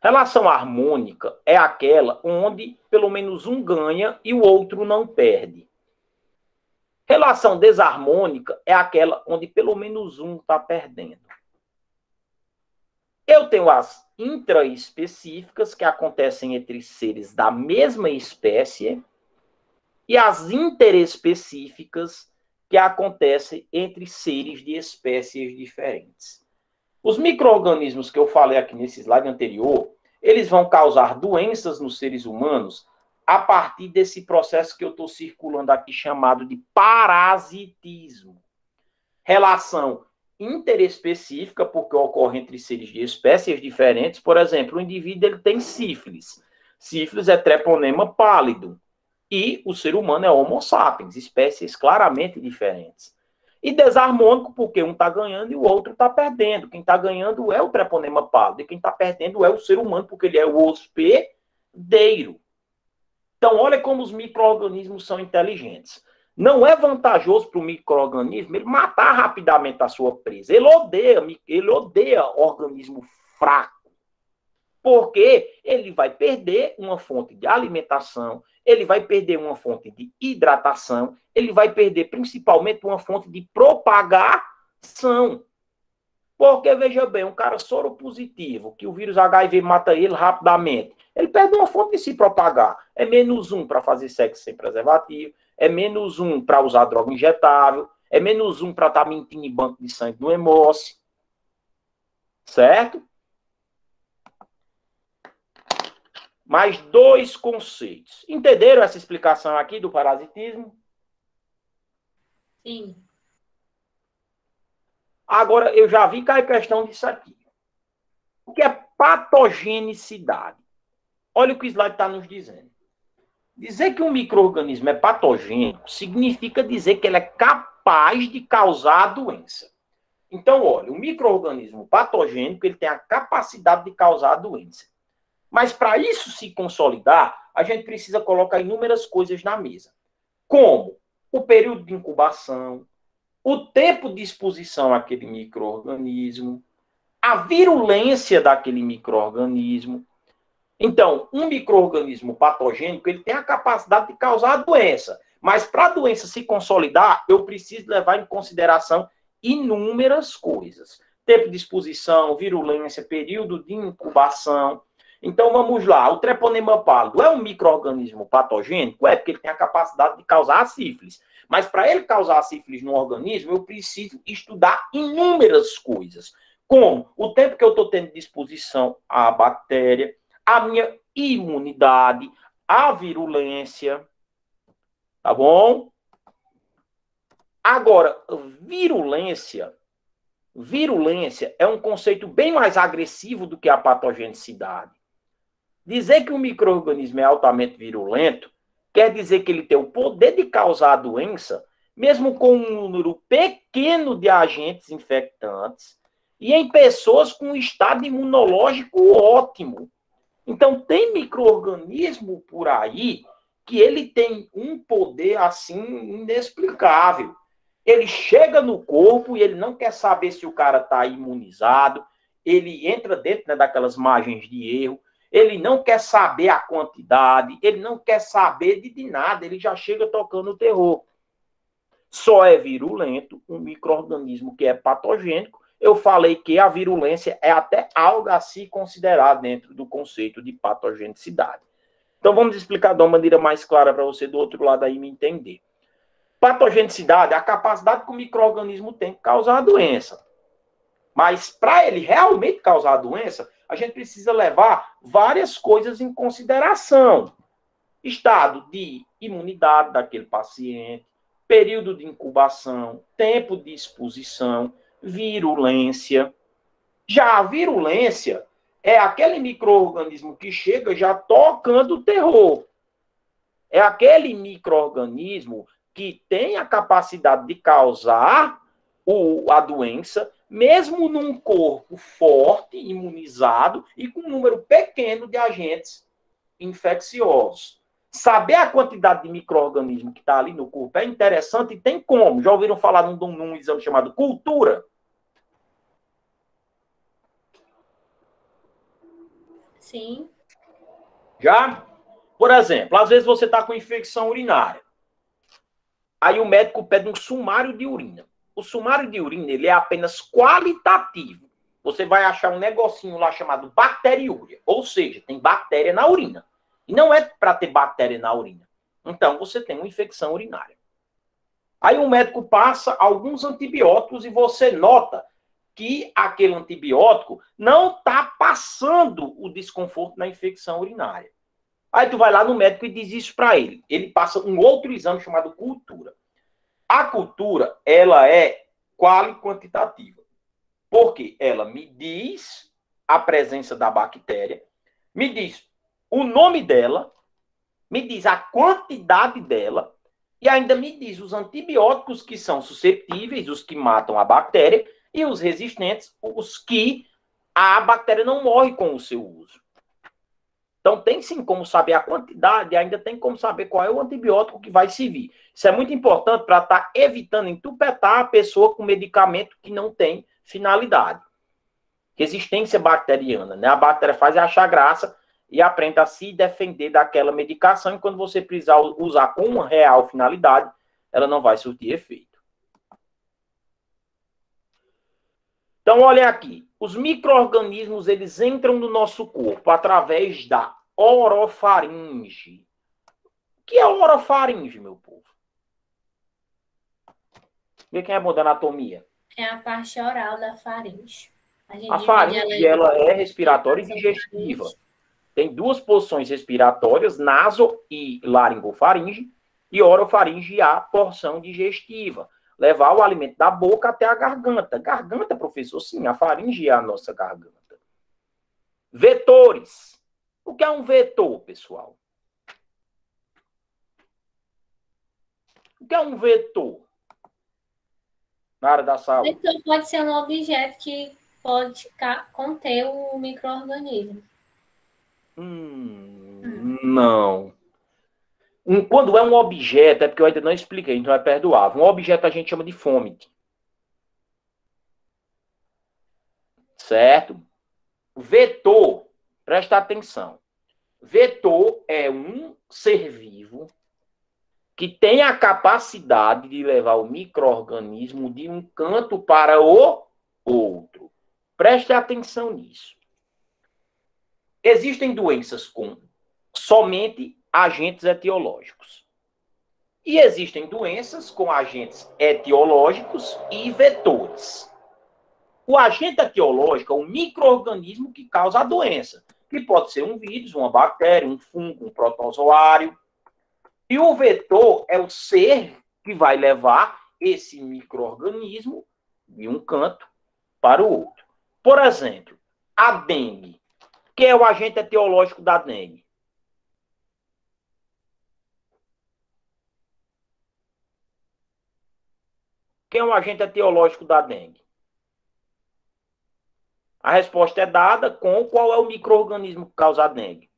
Relação harmônica é aquela onde pelo menos um ganha e o outro não perde. Relação desarmônica é aquela onde pelo menos um está perdendo. Eu tenho as intraespecíficas, que acontecem entre seres da mesma espécie, e as interespecíficas, que acontecem entre seres de espécies diferentes. Os micro-organismos que eu falei aqui nesse slide anterior, eles vão causar doenças nos seres humanos a partir desse processo que eu estou circulando aqui, chamado de parasitismo. Relação interespecífica, porque ocorre entre seres de espécies diferentes. Por exemplo, o indivíduo ele tem sífilis. Sífilis é treponema pálido. E o ser humano é Homo sapiens, espécies claramente diferentes. E desarmônico porque um está ganhando e o outro está perdendo. Quem está ganhando é o treponema pálido e quem está perdendo é o ser humano, porque ele é o hospedeiro. Então, olha como os micro-organismos são inteligentes. Não é vantajoso para o micro-organismo ele matar rapidamente a sua presa. Ele odeia organismo fraco. Porque ele vai perder uma fonte de alimentação, ele vai perder uma fonte de hidratação, ele vai perder principalmente uma fonte de propagação. Porque, veja bem, um cara soropositivo, que o vírus HIV mata ele rapidamente, ele perde uma fonte de se propagar. É -1 para fazer sexo sem preservativo, é -1 para usar droga injetável, é -1 para estar mentindo em banco de sangue no hemócio. Certo? Mais 2 conceitos. Entenderam essa explicação aqui do parasitismo? Sim. Agora, eu já vi que a questão disso aqui. O que é patogenicidade? Olha o que o slide está nos dizendo. Dizer que um micro-organismo é patogênico significa dizer que ele é capaz de causar a doença. Então, olha, o micro-organismo patogênico ele tem a capacidade de causar a doença. Mas para isso se consolidar, a gente precisa colocar inúmeras coisas na mesa. Como o período de incubação, o tempo de exposição àquele micro-organismo, a virulência daquele micro-organismo. Então, um micro-organismo patogênico ele tem a capacidade de causar a doença. Mas para a doença se consolidar, eu preciso levar em consideração inúmeras coisas. Tempo de exposição, virulência, período de incubação. Então, vamos lá. O treponema pálido é um micro-organismo patogênico? É, porque ele tem a capacidade de causar a sífilis. Mas para ele causar a sífilis no organismo, eu preciso estudar inúmeras coisas. Como o tempo que eu estou tendo de exposição à bactéria, a minha imunidade, a virulência. Tá bom? Agora, virulência é um conceito bem mais agressivo do que a patogenicidade. Dizer que um micro-organismo é altamente virulento quer dizer que ele tem o poder de causar a doença, mesmo com um número pequeno de agentes infectantes, e em pessoas com um estado imunológico ótimo. Então, tem micro-organismo por aí que ele tem um poder, assim, inexplicável. Ele chega no corpo e ele não quer saber se o cara está imunizado, ele entra dentro, né, daquelas margens de erro, ele não quer saber a quantidade, ele não quer saber de nada, ele já chega tocando o terror. Só é virulento um micro-organismo que é patogênico. Eu falei que a virulência é até algo a se considerar dentro do conceito de patogenicidade. Então, vamos explicar de uma maneira mais clara para você do outro lado aí me entender. Patogenicidade é a capacidade que o micro-organismo tem de causar a doença. Mas, para ele realmente causar a doença, a gente precisa levar várias coisas em consideração. Estado de imunidade daquele paciente, período de incubação, tempo de exposição, virulência. Já a virulência é aquele micro-organismo que chega já tocando o terror. É aquele micro-organismo que tem a capacidade de causar a doença, mesmo num corpo forte, imunizado e com um número pequeno de agentes infecciosos. Saber a quantidade de micro-organismo que está ali no corpo é interessante e tem como. Já ouviram falar num exame chamado cultura? Sim. Já? Por exemplo, às vezes você está com infecção urinária. Aí o médico pede um sumário de urina. O sumário de urina ele é apenas qualitativo. Você vai achar um negocinho lá chamado bacteriúria. Ou seja, tem bactéria na urina. E não é para ter bactéria na urina. Então, você tem uma infecção urinária. Aí o médico passa alguns antibióticos e você nota que aquele antibiótico não está passando o desconforto na infecção urinária. Aí tu vai lá no médico e diz isso para ele. Ele passa um outro exame chamado cultura. A cultura, ela é quali-quantitativa. Porque ela me diz a presença da bactéria, me diz o nome dela, me diz a quantidade dela E ainda me diz os antibióticos que são susceptíveis, os que matam a bactéria, e os resistentes, os que a bactéria não morre com o seu uso. Então, tem sim como saber a quantidade, ainda tem como saber qual é o antibiótico que vai servir. Isso é muito importante para estar evitando entupetar a pessoa com medicamento que não tem finalidade. Resistência bacteriana, né? A bactéria faz achar graça e aprende a se defender daquela medicação, e quando você precisar usar com uma real finalidade, ela não vai surtir efeito. Então, olhem aqui. Os micro-organismos, eles entram no nosso corpo através da orofaringe. O que é orofaringe, meu povo? Vê quem é bom da anatomia. É a parte oral da faringe. A faringe, ela é respiratória e digestiva. Tem duas posições respiratórias, naso e laringofaringe, e orofaringe, a porção digestiva. Levar o alimento da boca até a garganta. Garganta, professor? Sim, a faringe é a nossa garganta. Vetores. O que é um vetor, pessoal? O que é um vetor? Na área da saúde. Vetor pode ser um objeto que pode conter o micro-organismo. Não. Quando é um objeto, é porque eu ainda não expliquei, então é perdoável. Um objeto a gente chama de fômite. Certo? Vetor, presta atenção. Vetor é um ser vivo que tem a capacidade de levar o micro-organismo de um canto para o outro. Preste atenção nisso. Existem doenças com somente agentes etiológicos. E existem doenças com agentes etiológicos e vetores. O agente etiológico é o micro-organismo que causa a doença, que pode ser um vírus, uma bactéria, um fungo, um protozoário. E o vetor é o ser que vai levar esse micro-organismo de um canto para o outro. Por exemplo, a dengue. Que é o agente etiológico da dengue? Quem é o agente etiológico da dengue? A resposta é dada com qual é o micro-organismo que causa a dengue.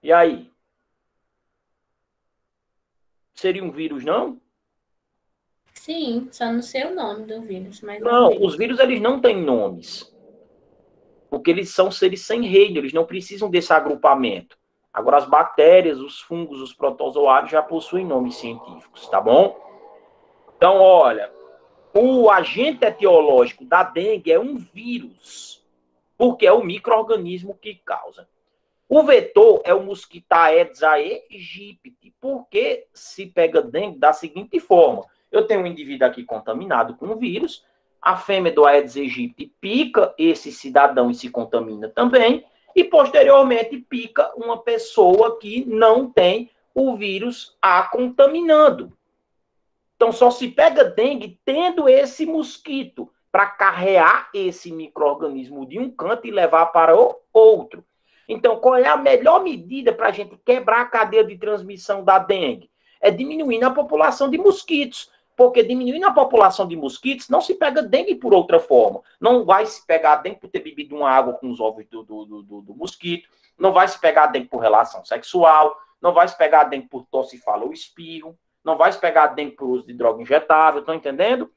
E aí? Seria um vírus, não? Sim, só não sei o nome do vírus. Mas não, os vírus eles não têm nomes. Porque eles são seres sem reino, eles não precisam desse agrupamento. Agora, as bactérias, os fungos, os protozoários já possuem nomes científicos, tá bom? Então, olha, o agente etiológico da dengue é um vírus, porque é o micro-organismo que causa. O vetor é o mosquito Aedes aegypti, porque se pega dengue da seguinte forma. Eu tenho um indivíduo aqui contaminado com o vírus, a fêmea do Aedes aegypti pica esse cidadão e se contamina também, e posteriormente pica uma pessoa que não tem o vírus a contaminando. Então só se pega dengue tendo esse mosquito para carrear esse micro-organismo de um canto e levar para o outro. Então, qual é a melhor medida para a gente quebrar a cadeia de transmissão da dengue? É diminuindo a população de mosquitos. Porque diminuindo a população de mosquitos, não se pega dengue por outra forma. Não vai se pegar dengue por ter bebido uma água com os ovos do mosquito. Não vai se pegar dengue por relação sexual. Não vai se pegar dengue por tosse, fala ou espirro. Não vai se pegar dengue por uso de droga injetável. Estão entendendo?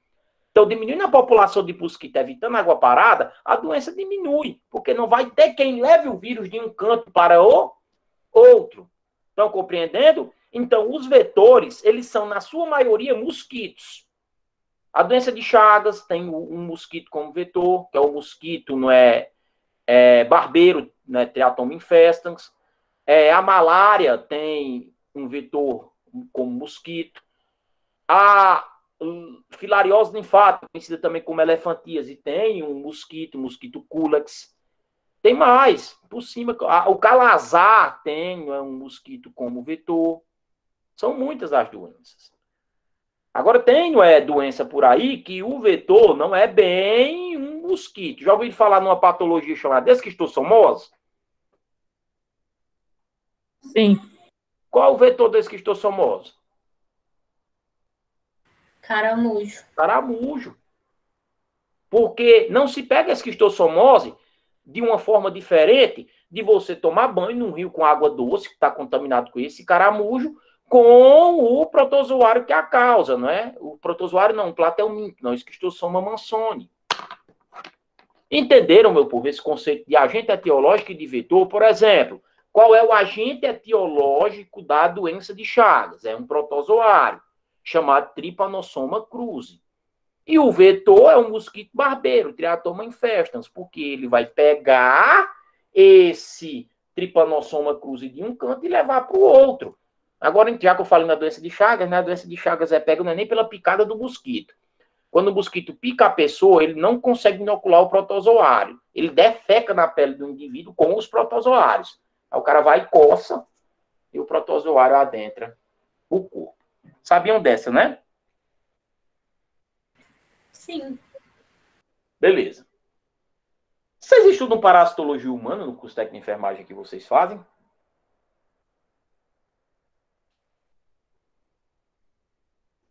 Então, diminuindo a população de mosquito, evitando água parada, a doença diminui. Porque não vai ter quem leve o vírus de um canto para o outro. Estão compreendendo? Então, os vetores, eles são, na sua maioria, mosquitos. A doença de Chagas tem um mosquito como vetor, que é o mosquito, não é barbeiro, né, Triatom infestans. A malária tem um vetor como mosquito. A filariose linfática, conhecida também como elefantíase, tem um mosquito culex. Tem mais, por cima. O calazar tem um mosquito como vetor. São muitas as doenças. Agora, tem doença por aí que o vetor não é bem um mosquito. Já ouviram falar numa patologia chamada esquistossomose? Sim. Qual o vetor da esquistossomose? Caramujo. Caramujo. Porque não se pega a esquistossomose de uma forma diferente de você tomar banho num rio com água doce, que está contaminado com esse caramujo, com o protozoário que é a causa, não é? O protozoário não, o Platelminto, não, Esquistossoma mansoni. Entenderam, meu povo, esse conceito de agente etiológico e de vetor? Por exemplo, qual é o agente etiológico da doença de Chagas? É um protozoário, chamado Trypanosoma cruzi. E o vetor é um mosquito barbeiro, Triatoma infestans, porque ele vai pegar esse Trypanosoma cruzi de um canto e levar para o outro. Agora, já que eu falei na doença de Chagas, né? A doença de Chagas é pega não é nem pela picada do mosquito. Quando o mosquito pica a pessoa, ele não consegue inocular o protozoário. Ele defeca na pele do indivíduo com os protozoários. Aí o cara vai e coça e o protozoário adentra o corpo. Sabiam dessa, né? Sim. Beleza. Vocês estudam parasitologia humana no curso técnico de enfermagem que vocês fazem?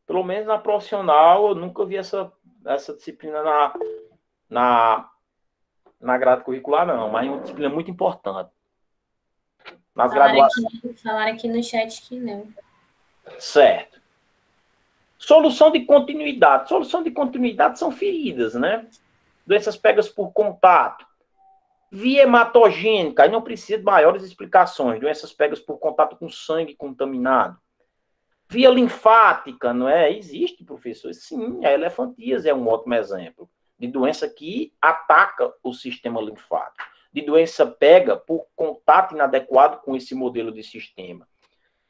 Pelo menos na profissional, eu nunca vi essa disciplina na grade curricular, não. Mas é uma disciplina muito importante. Nas graduações. Falaram aqui no chat que não. Certo. Solução de continuidade. Solução de continuidade são feridas, né? Doenças pegas por contato. Via hematogênica, aí não precisa de maiores explicações. Doenças pegas por contato com sangue contaminado. Via linfática, não é? Existe, professor? Sim, a elefantíase é um ótimo exemplo de doença que ataca o sistema linfático. De doença pega por contato inadequado com esse modelo de sistema.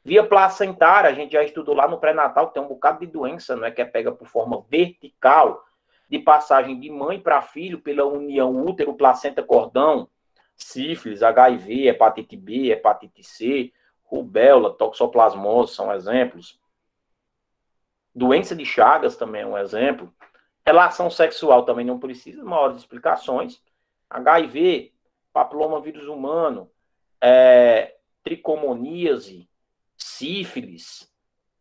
Via placentária, a gente já estudou lá no pré-natal, que tem um bocado de doença, não é? Que é pega por forma vertical, de passagem de mãe para filho pela união útero-placenta-cordão, sífilis, HIV, hepatite B, hepatite C, rubéola, toxoplasmose são exemplos. Doença de Chagas também é um exemplo. Relação sexual também não precisa de maiores explicações. HIV, papilomavírus humano, tricomoníase, sífilis,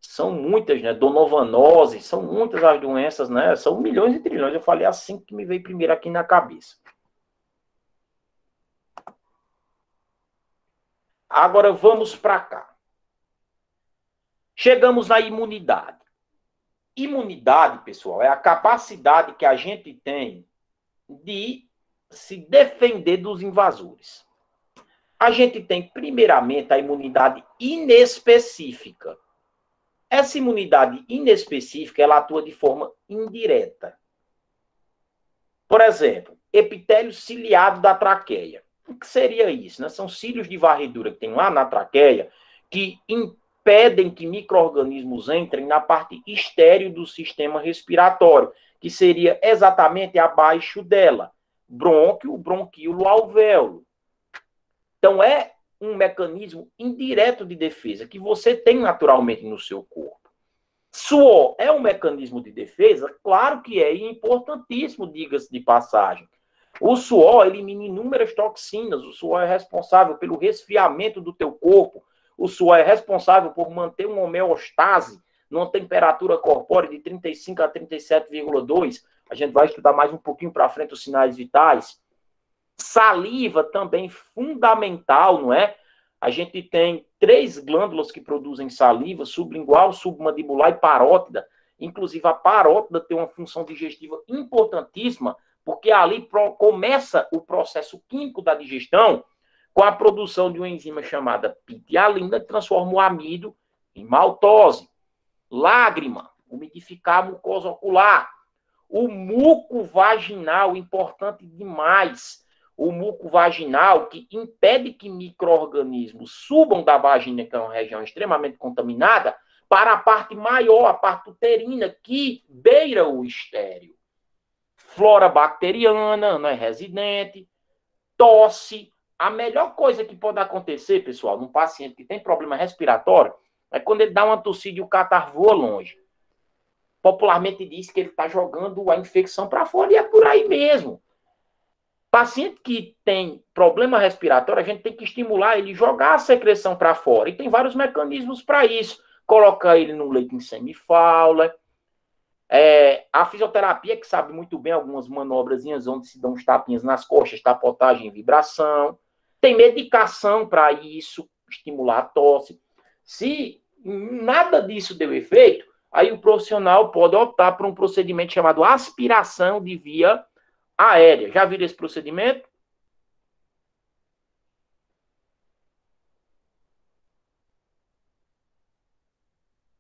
são muitas, né? Donovanose, são muitas as doenças, né? São milhões e trilhões. Eu falei assim que me veio primeiro aqui na cabeça. Agora vamos para cá. Chegamos na imunidade. Imunidade, pessoal, é a capacidade que a gente tem de se defender dos invasores. A gente tem, primeiramente, a imunidade inespecífica. Essa imunidade inespecífica, ela atua de forma indireta. Por exemplo, epitélio ciliado da traqueia. O que seria isso? Né? São cílios de varredura que tem lá na traqueia que impedem que micro-organismos entrem na parte estéril do sistema respiratório, que seria exatamente abaixo dela. Brônquio, bronquíolo, alvéolo. Então, é um mecanismo indireto de defesa que você tem naturalmente no seu corpo. Suor é um mecanismo de defesa? Claro que é, e importantíssimo, diga-se de passagem. O suor elimina inúmeras toxinas, o suor é responsável pelo resfriamento do teu corpo, o suor é responsável por manter uma homeostase numa temperatura corpórea de 35 a 37,2. A gente vai estudar mais um pouquinho para frente os sinais vitais. Saliva também fundamental, não é? A gente tem 3 glândulas que produzem saliva, sublingual, submandibular e parótida. Inclusive, a parótida tem uma função digestiva importantíssima, porque ali começa o processo químico da digestão com a produção de uma enzima chamada pitialina, que transforma o amido em maltose. Lágrima, umidificar a mucosa ocular. O muco vaginal, importante demais. O muco vaginal, que impede que micro-organismos subam da vagina, que é uma região extremamente contaminada, para a parte maior, a parte uterina, que beira o estéreo. Flora bacteriana, não é residente, tosse. A melhor coisa que pode acontecer, pessoal, num paciente que tem problema respiratório, é quando ele dá uma tossida e o catarro voa longe. Popularmente diz que ele está jogando a infecção para fora e é por aí mesmo. Paciente que tem problema respiratório, a gente tem que estimular ele, jogar a secreção para fora. E tem vários mecanismos para isso. Colocar ele num leito em semi-Fowler. A fisioterapia, que sabe muito bem algumas manobrazinhas onde se dão uns tapinhas nas costas, tapotagem e vibração. Tem medicação para isso, estimular a tosse. Se nada disso deu efeito, aí o profissional pode optar por um procedimento chamado aspiração de via aérea. Já viram esse procedimento?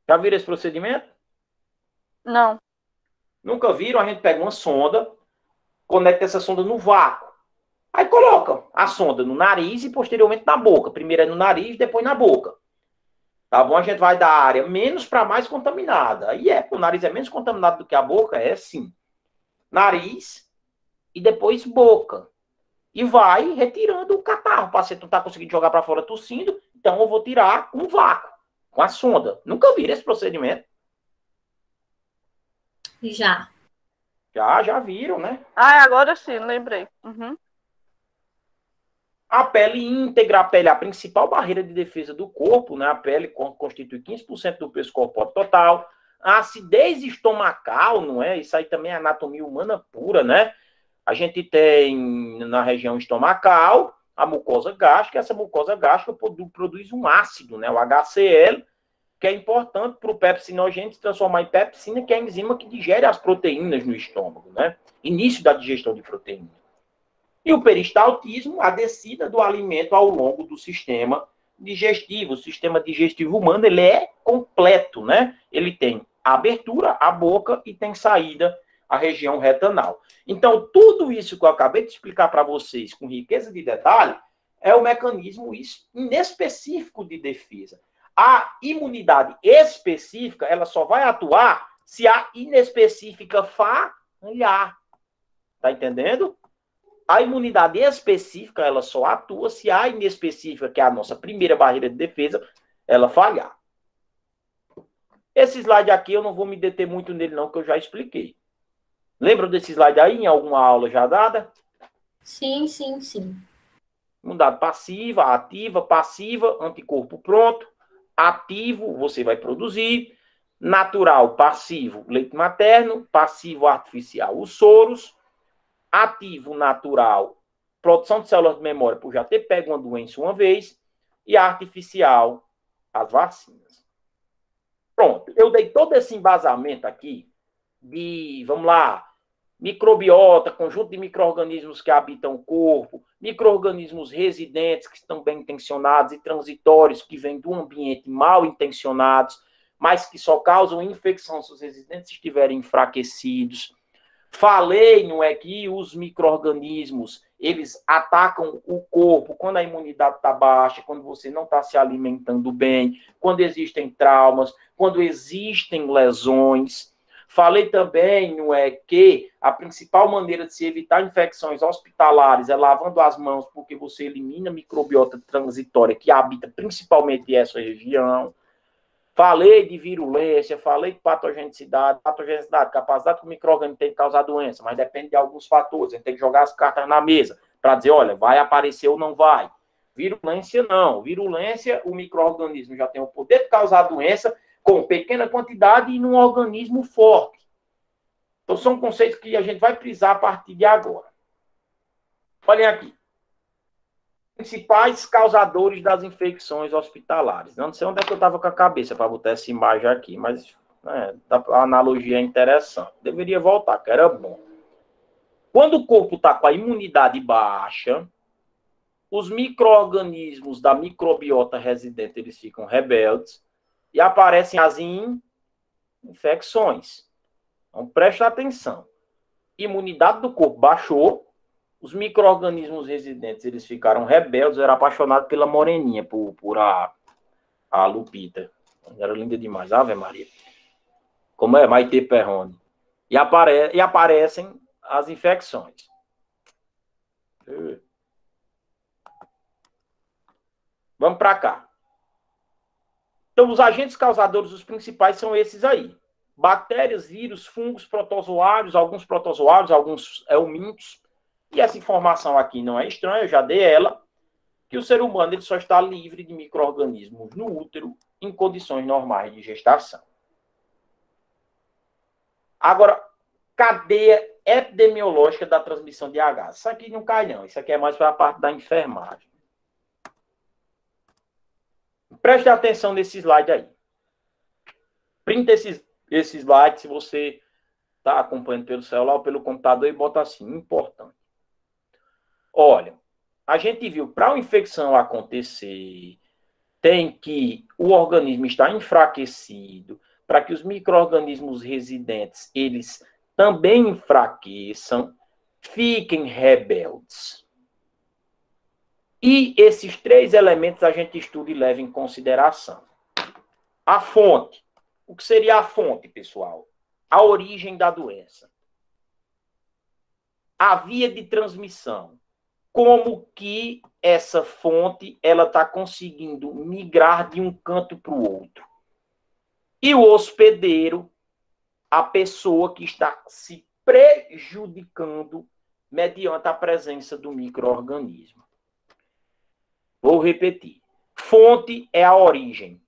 Já viram esse procedimento? Não. Nunca viram? A gente pega uma sonda, conecta essa sonda no vácuo. Aí coloca a sonda no nariz e posteriormente na boca. Primeiro é no nariz, depois na boca. Tá bom? A gente vai da área menos para mais contaminada. Aí o nariz é menos contaminado do que a boca? É sim. Nariz e depois boca. E vai retirando o catarro. O paciente não está conseguindo jogar para fora tossindo, então eu vou tirar com vácuo, com a sonda. Nunca viram esse procedimento? Já. Já viram, né? Agora sim, lembrei. Uhum. A pele íntegra, a pele é a principal barreira de defesa do corpo, né? A pele constitui 15% do peso corpóreo total. A acidez estomacal, não é? Isso aí também é anatomia humana pura, né? A gente tem na região estomacal a mucosa gástrica. Essa mucosa gástrica produz um ácido, né? O HCl, que é importante para o pepsinogênese se transformar em pepsina, que é a enzima que digere as proteínas no estômago, né? Início da digestão de proteína. E o peristaltismo, a descida do alimento ao longo do sistema digestivo. O sistema digestivo humano, ele é completo, né? Ele tem abertura, a boca, e tem saída, a região retanal. Então, tudo isso que eu acabei de explicar para vocês, com riqueza de detalhe, é o mecanismo inespecífico de defesa. A imunidade específica, ela só vai atuar se a inespecífica falhar. Tá entendendo? A imunidade específica, ela só atua se a inespecífica, que é a nossa primeira barreira de defesa, ela falhar. Esse slide aqui, eu não vou me deter muito nele não, que eu já expliquei. Lembram desse slide aí, em alguma aula já dada? Sim. Imunidade passiva, ativa, passiva, anticorpo pronto. Ativo, você vai produzir. Natural, passivo, leite materno. Passivo, artificial, os soros. Ativo, natural, produção de células de memória por já ter pego uma doença uma vez. E artificial, as vacinas. Pronto, eu dei todo esse embasamento aqui de, vamos lá, microbiota, conjunto de micro-organismos que habitam o corpo, micro-organismos residentes que estão bem intencionados e transitórios que vêm do ambiente mal intencionados, mas que só causam infecção se os residentes estiverem enfraquecidos. Falei, não é, que os micro-organismos, eles atacam o corpo quando a imunidade está baixa, quando você não está se alimentando bem, quando existem traumas, quando existem lesões. Falei também, não é, que a principal maneira de se evitar infecções hospitalares é lavando as mãos, porque você elimina a microbiota transitória que habita principalmente essa região. Falei de virulência, falei de patogenicidade, capacidade que o micro-organismo tem de causar doença, mas depende de alguns fatores. A gente tem que jogar as cartas na mesa para dizer, olha, vai aparecer ou não vai. Virulência, não. Virulência, o micro-organismo já tem o poder de causar doença com pequena quantidade e num organismo forte. Então, são conceitos que a gente vai precisar a partir de agora. Olhem aqui. Principais causadores das infecções hospitalares. Não sei onde é que eu estava com a cabeça para botar essa imagem aqui, mas a analogia é interessante. Deveria voltar, que era bom. Quando o corpo está com a imunidade baixa, os micro-organismos da microbiota residente, eles ficam rebeldes e aparecem as infecções. Então, preste atenção. Imunidade do corpo baixou, os micro-organismos residentes, eles ficaram rebeldes, eu era apaixonado pela moreninha, por a Lupita. Era linda demais, Ave Maria. Como é? Maite Perrone. E aparecem as infecções. Vamos para cá. Então, os agentes causadores, os principais, são esses aí. Bactérias, vírus, fungos, protozoários, alguns helmintos, E essa informação aqui não é estranha, eu já dei ela, que o ser humano ele só está livre de micro-organismos no útero em condições normais de gestação. Agora, cadeia epidemiológica da transmissão de H. Isso aqui não cai, não. Isso aqui é mais para a parte da enfermagem. Preste atenção nesse slide aí. Printa esse slide se você está acompanhando pelo celular ou pelo computador e bota assim, importante. Olha, a gente viu, para uma infecção acontecer, tem que o organismo estar enfraquecido, para que os micro-organismos residentes, eles também enfraqueçam, fiquem rebeldes. E esses 3 elementos a gente estuda e leva em consideração. A fonte. O que seria a fonte, pessoal? A origem da doença. A via de transmissão. Como que essa fonte ela está conseguindo migrar de um canto para o outro. E o hospedeiro, a pessoa que está se prejudicando mediante a presença do micro-organismo. Vou repetir. Fonte é a origem.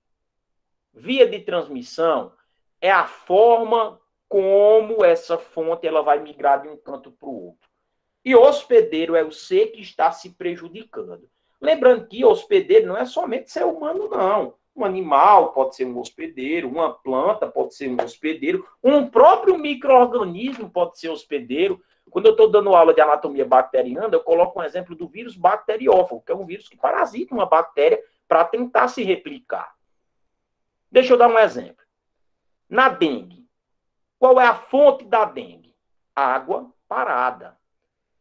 Via de transmissão é a forma como essa fonte ela vai migrar de um canto para o outro. E hospedeiro é o ser que está se prejudicando. Lembrando que hospedeiro não é somente ser humano, não. Um animal pode ser um hospedeiro, uma planta pode ser um hospedeiro, um próprio micro-organismo pode ser hospedeiro. Quando eu estou dando aula de anatomia bacteriana, eu coloco um exemplo do vírus bacteriófago, que é um vírus que parasita uma bactéria para tentar se replicar. Deixa eu dar um exemplo. Na dengue, qual é a fonte da dengue? Água parada.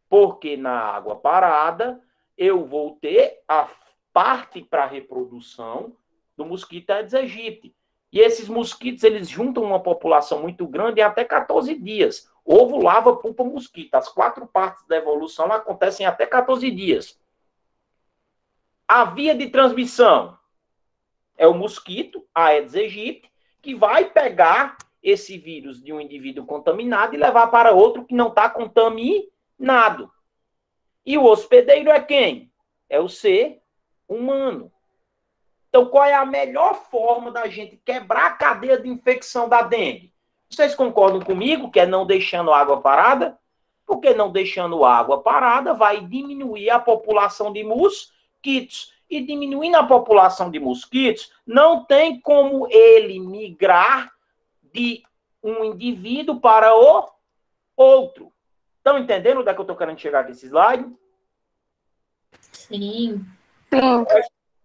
Porque na água parada, eu vou ter a parte para a reprodução do mosquito Aedes aegypti. E esses mosquitos, eles juntam uma população muito grande em até 14 dias. Ovo, larva, pupa, mosquito. As 4 partes da evolução acontecem em até 14 dias. A via de transmissão é o mosquito, Aedes aegypti, que vai pegar esse vírus de um indivíduo contaminado e levar para outro que não está contaminado. E o hospedeiro é quem? É o ser humano. Então, qual é a melhor forma da gente quebrar a cadeia de infecção da dengue? Vocês concordam comigo que é não deixando água parada? Porque não deixando água parada vai diminuir a população de mosquitos. E diminuindo a população de mosquitos, não tem como ele migrar de um indivíduo para o outro. Estão entendendo onde é que eu estou querendo chegar com esse slide? Sim.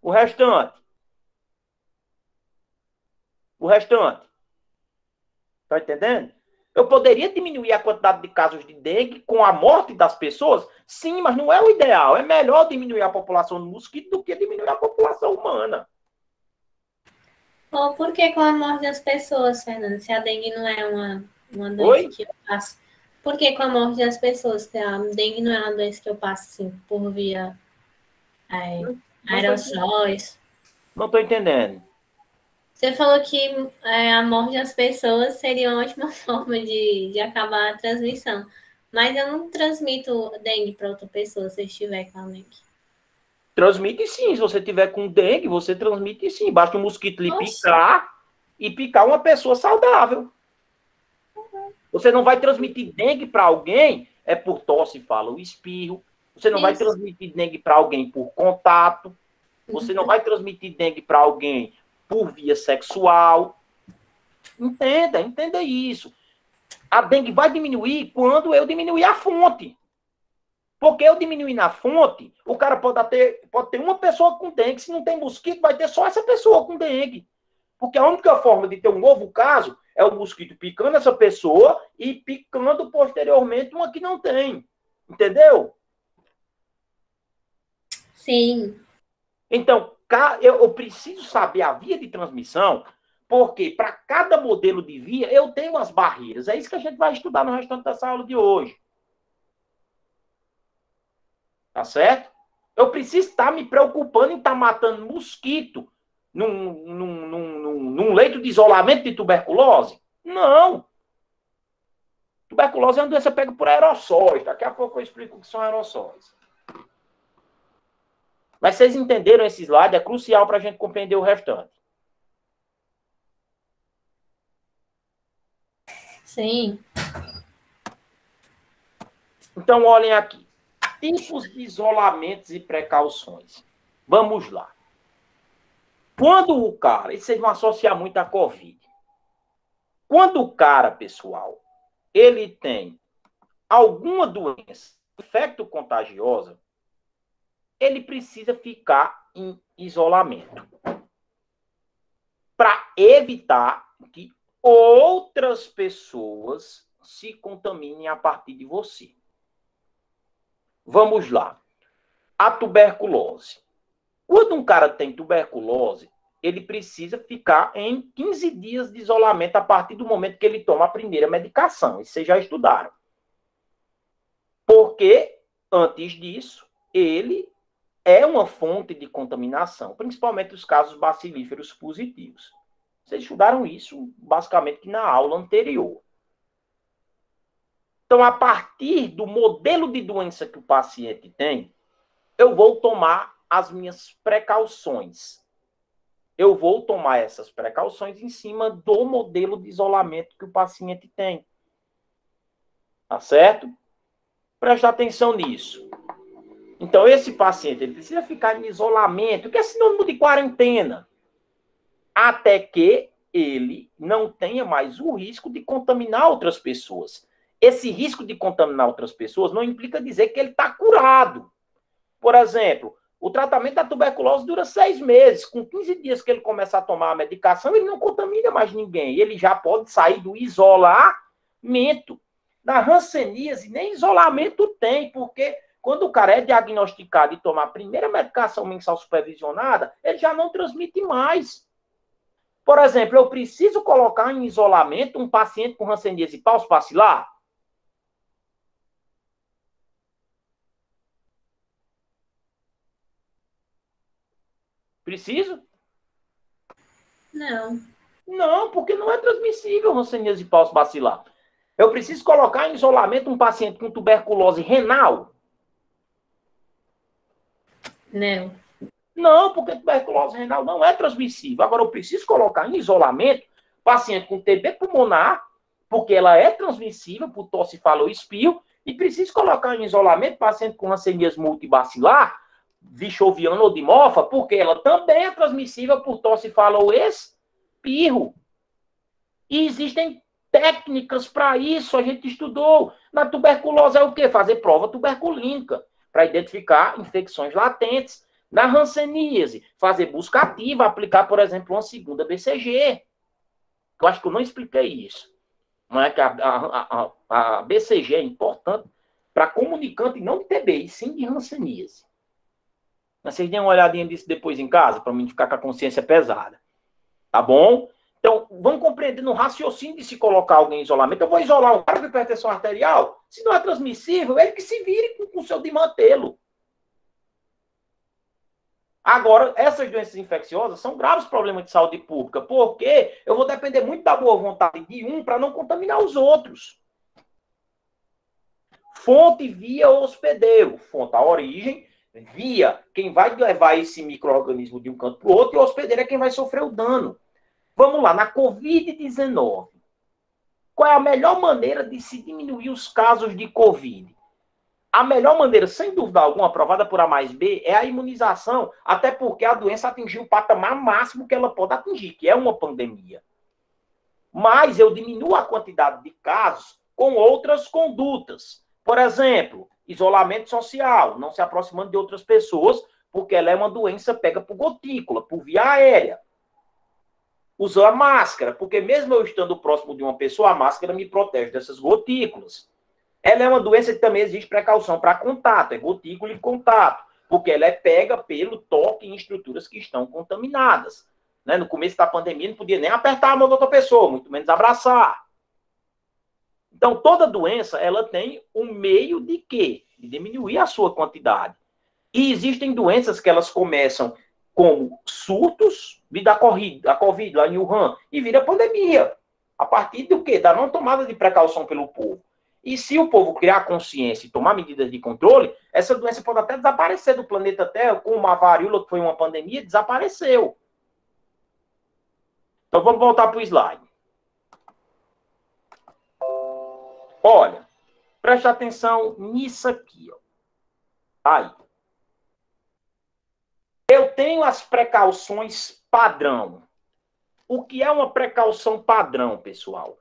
O restante. O restante. Está entendendo? Eu poderia diminuir a quantidade de casos de dengue com a morte das pessoas? Sim, mas não é o ideal. É melhor diminuir a população do mosquito do que diminuir a população humana. Ou por que com a morte das pessoas, Fernando? Se a dengue não é uma doença que eu passo. Por que com a morte das pessoas? Se a dengue não é uma doença que eu passo assim, por via aerossóis. Não estou entendendo. Você falou que a morte das pessoas seria uma ótima forma de acabar a transmissão. Mas eu não transmito dengue para outra pessoa se eu estiver com a dengue. Transmite sim. Se você tiver com dengue, você transmite sim. Basta um mosquito lhe picar e picar uma pessoa saudável. Você não vai transmitir dengue para alguém, é por tosse, fala o espirro. Você não vai transmitir dengue para alguém por contato. Você não vai transmitir dengue para alguém por via sexual. Entenda isso. A dengue vai diminuir quando eu diminuir a fonte. Porque eu diminuir na fonte, o cara pode ter uma pessoa com dengue. Se não tem mosquito, vai ter só essa pessoa com dengue. Porque a única forma de ter um novo caso é o mosquito picando essa pessoa e picando posteriormente uma que não tem. Entendeu? Sim. Então, eu preciso saber a via de transmissão, porque para cada modelo de via eu tenho as barreiras. É isso que a gente vai estudar no restante dessa aula de hoje. Tá certo? Eu preciso estar me preocupando em estar matando mosquito num leito de isolamento de tuberculose? Não. tuberculose é uma doença pega por aerossóis. Daqui a pouco eu explico o que são aerossóis. Mas vocês entenderam esse slide? É crucial para a gente compreender o restante. Sim. Então, olhem aqui. Tipos de isolamentos e precauções. Vamos lá. Quando o cara... Isso vocês vão associar muito à Covid. Quando o cara, pessoal, ele tem alguma doença infecto-contagiosa, ele precisa ficar em isolamento para evitar que outras pessoas se contaminem a partir de você. Vamos lá. A tuberculose. Quando um cara tem tuberculose, ele precisa ficar em 15 dias de isolamento a partir do momento que ele toma a primeira medicação. Isso vocês já estudaram. Porque, antes disso, ele é uma fonte de contaminação, principalmente os casos bacilíferos positivos. Vocês estudaram isso, basicamente, na aula anterior. Então, a partir do modelo de doença que o paciente tem, eu vou tomar as minhas precauções. Eu vou tomar essas precauções em cima do modelo de isolamento que o paciente tem. Tá certo? Preste atenção nisso. Então, esse paciente ele precisa ficar em isolamento, que é sinônimo de quarentena, até que ele não tenha mais o risco de contaminar outras pessoas. Esse risco de contaminar outras pessoas não implica dizer que ele está curado. Por exemplo, o tratamento da tuberculose dura 6 meses. Com 15 dias que ele começa a tomar a medicação, ele não contamina mais ninguém. Ele já pode sair do isolamento. Na hanseníase, nem isolamento tem, porque quando o cara é diagnosticado e toma a primeira medicação mensal supervisionada, ele já não transmite mais. Por exemplo, eu preciso colocar em isolamento um paciente com hanseníase pauspacilar? Preciso? Não. Não, porque não é transmissível hanseníase pauspacilar. Eu preciso colocar em isolamento um paciente com tuberculose renal? Não. Não, porque tuberculose renal não é transmissível. Agora, eu preciso colocar em isolamento paciente com TB pulmonar, porque ela é transmissível por tosse falo-espirro, e preciso colocar em isolamento paciente com hanseníase multibacilar, vichoviana ou dimorfa, porque ela também é transmissível por tosse falo-espirro. E existem técnicas para isso, a gente estudou. Na tuberculose é o quê? Fazer prova tuberculínica, para identificar infecções latentes. Na hanseníase, fazer busca ativa, aplicar, por exemplo, uma segunda BCG. Eu acho que eu não expliquei isso. Não é que a BCG é importante para comunicante não de TB, e sim de hanseníase. Vocês deem uma olhadinha disso depois em casa, para mim ficar com a consciência pesada. Tá bom? Então, vamos compreender no raciocínio de se colocar alguém em isolamento. Eu vou isolar um cara com hipertensão arterial. Se não é transmissível, ele que se vire com o seu de mantê-lo. Agora, essas doenças infecciosas são graves problemas de saúde pública, porque eu vou depender muito da boa vontade de um para não contaminar os outros. Fonte via hospedeiro. Fonte, a origem, via quem vai levar esse micro-organismo de um canto para o outro, e o hospedeiro é quem vai sofrer o dano. Vamos lá, na Covid-19. Qual é a melhor maneira de se diminuir os casos de Covid? A melhor maneira, sem dúvida alguma, aprovada por A mais B, é a imunização, até porque a doença atingiu o patamar máximo que ela pode atingir, que é uma pandemia. Mas eu diminuo a quantidade de casos com outras condutas. Por exemplo, isolamento social, não se aproximando de outras pessoas, porque ela é uma doença pega por gotícula, por via aérea. Usar a máscara, porque mesmo eu estando próximo de uma pessoa, a máscara me protege dessas gotículas. Ela é uma doença que também exige precaução para contato, é gotícula e contato, porque ela é pega pelo toque em estruturas que estão contaminadas. Né? No começo da pandemia, não podia nem apertar a mão da outra pessoa, muito menos abraçar. Então, toda doença, ela tem um meio de quê? De diminuir a sua quantidade. E existem doenças que elas começam como surtos, vida a Covid lá em Wuhan, e vira pandemia. A partir do quê? Da não tomada de precaução pelo povo. E se o povo criar consciência e tomar medidas de controle, essa doença pode até desaparecer do planeta Terra, como a varíola, que foi uma pandemia, desapareceu. Então vamos voltar para o slide. Olha, preste atenção nisso aqui. Ó. Aí. Eu tenho as precauções padrão. O que é uma precaução padrão, pessoal?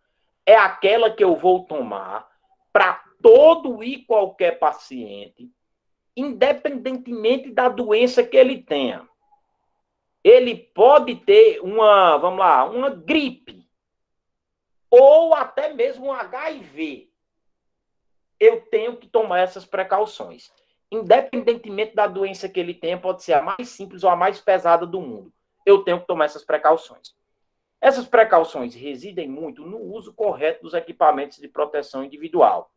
É aquela que eu vou tomar para todo e qualquer paciente, independentemente da doença que ele tenha. Ele pode ter uma gripe, ou até mesmo um HIV. Eu tenho que tomar essas precauções. Independentemente da doença que ele tenha, pode ser a mais simples ou a mais pesada do mundo. Eu tenho que tomar essas precauções. Essas precauções residem muito no uso correto dos equipamentos de proteção individual.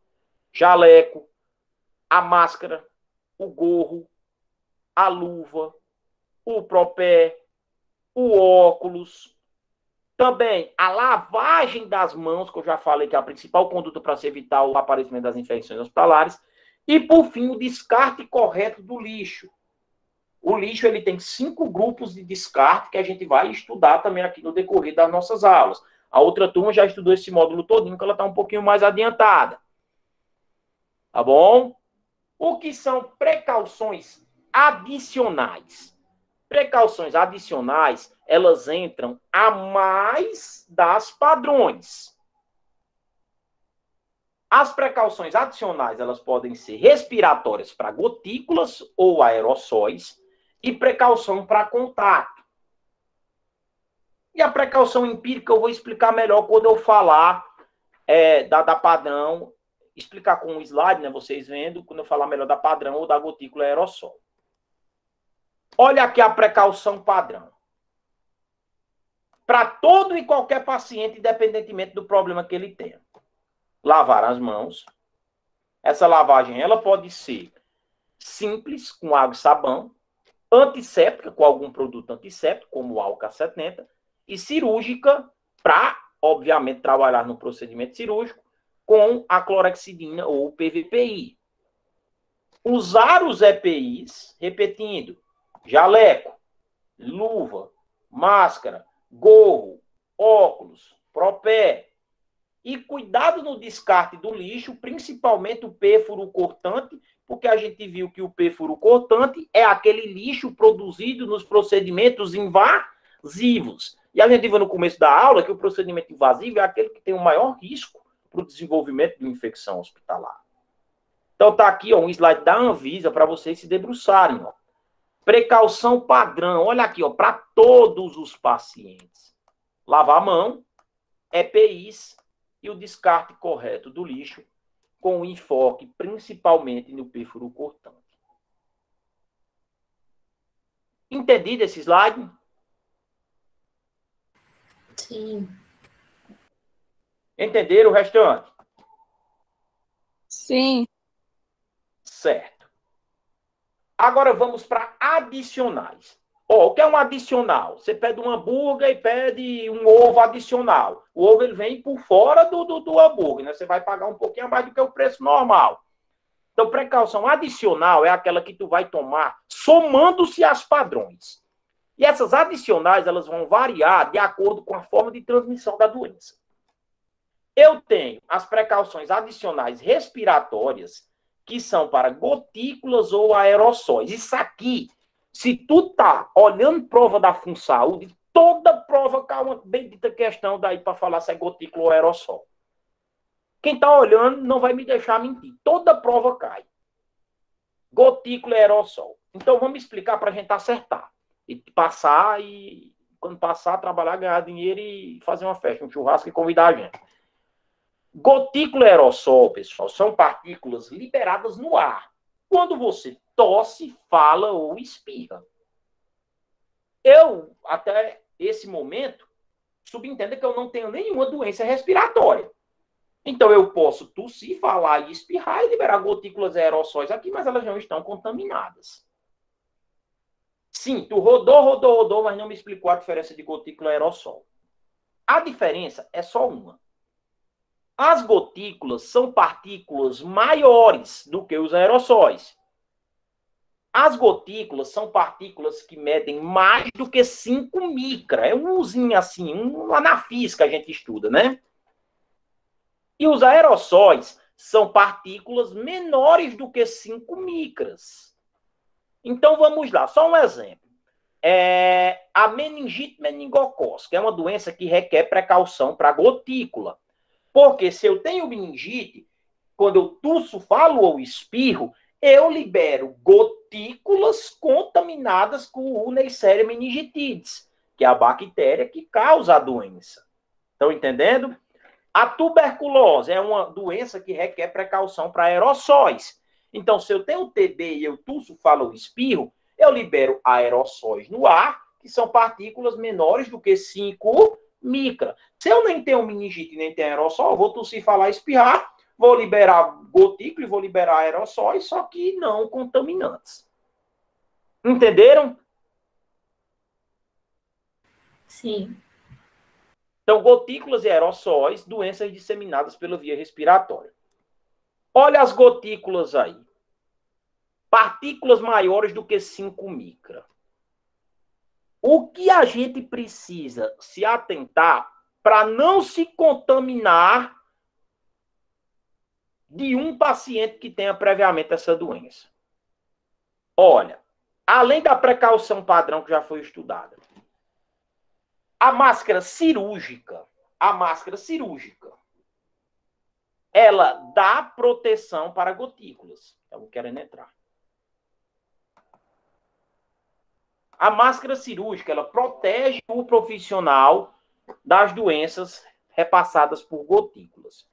Jaleco, a máscara, o gorro, a luva, o propé, o óculos. Também a lavagem das mãos, que eu já falei que é a principal conduta para se evitar o aparecimento das infecções hospitalares. E, por fim, o descarte correto do lixo. O lixo ele tem 5 grupos de descarte que a gente vai estudar também aqui no decorrer das nossas aulas. A outra turma já estudou esse módulo todinho, que ela está um pouquinho mais adiantada. Tá bom? O que são precauções adicionais? Precauções adicionais, elas entram a mais das padrões. As precauções adicionais, elas podem ser respiratórias para gotículas ou aerossóis e precaução para contato. E a precaução empírica eu vou explicar melhor quando eu falar da padrão, explicar com um slide, né, vocês vendo, quando eu falar melhor da padrão ou da gotícula aerossol. Olha aqui a precaução padrão. Para todo e qualquer paciente, independentemente do problema que ele tenha. Lavar as mãos. Essa lavagem ela pode ser simples, com água e sabão, antisséptica, com algum produto antisséptico, como o álcool 70, e cirúrgica, para, obviamente, trabalhar no procedimento cirúrgico, com a clorexidina ou PVPI. Usar os EPIs, repetindo, jaleco, luva, máscara, gorro, óculos, propé. E cuidado no descarte do lixo, principalmente o pêfuro cortante, porque a gente viu que o pêfuro cortante é aquele lixo produzido nos procedimentos invasivos. E a gente viu no começo da aula que o procedimento invasivo é aquele que tem o maior risco para o desenvolvimento de uma infecção hospitalar. Então tá aqui ó, um slide da Anvisa para vocês se debruçarem. Ó. Precaução padrão, olha aqui, para todos os pacientes. Lavar a mão, EPIs, e o descarte correto do lixo, com enfoque principalmente no pêfuro cortante. Entendido esse slide? Sim. Entenderam o restante? Sim. Certo. Agora vamos para adicionais. O que é um adicional? Você pede um hambúrguer e pede um ovo adicional. O ovo ele vem por fora do hambúrguer, né? Você vai pagar um pouquinho a mais do que o preço normal. Então, precaução adicional é aquela que tu vai tomar somando-se às padrões. E essas adicionais, elas vão variar de acordo com a forma de transmissão da doença. Eu tenho as precauções adicionais respiratórias, que são para gotículas ou aerossóis. Isso aqui, se tu tá olhando prova da FunSaúde, toda prova cai uma bendita questão daí para falar se é gotícula ou aerossol. Quem tá olhando não vai me deixar mentir. Toda prova cai. Gotícula e aerossol. Então vamos explicar para a gente acertar. E passar e, quando passar, trabalhar, ganhar dinheiro e fazer uma festa, um churrasco e convidar a gente. Gotícula e aerossol, pessoal, são partículas liberadas no ar. Quando você tosse, fala ou espirra. Eu, até esse momento, subentendo que eu não tenho nenhuma doença respiratória. Então, eu posso tossir, falar e espirrar e liberar gotículas e aerossóis aqui, mas elas não estão contaminadas. Sim, tu rodou, mas não me explicou a diferença de gotícula e aerossol. A diferença é só uma. As gotículas são partículas maiores do que os aerossóis. As gotículas são partículas que medem mais do que 5 micra. É um usinho assim, lá na física a gente estuda, né? E os aerossóis são partículas menores do que 5 micras. Então, vamos lá, só um exemplo. A meningite meningocócica é uma doença que requer precaução para a gotícula. Porque se eu tenho meningite, quando eu tuço, falo ou espirro, eu libero gotículas contaminadas com o Neisseria meningitidis, que é a bactéria que causa a doença. Estão entendendo? A tuberculose é uma doença que requer precaução para aerossóis. Então, se eu tenho TB e eu tuço, falo ou espirro, eu libero aerossóis no ar, que são partículas menores do que 5 micra. Se eu nem tenho meningite nem tenho aerossol, eu vou tossir, falar, espirrar, vou liberar gotícula e vou liberar aerossóis, só que não contaminantes. Entenderam? Sim. Então, gotículas e aerossóis, doenças disseminadas pela via respiratória. Olha as gotículas aí. Partículas maiores do que 5 micra. O que a gente precisa se atentar para não se contaminar de um paciente que tenha previamente essa doença? Olha, além da precaução padrão que já foi estudada, a máscara cirúrgica, ela dá proteção para gotículas. Estamos querendo entrar. A máscara cirúrgica, ela protege o profissional das doenças repassadas por gotículas.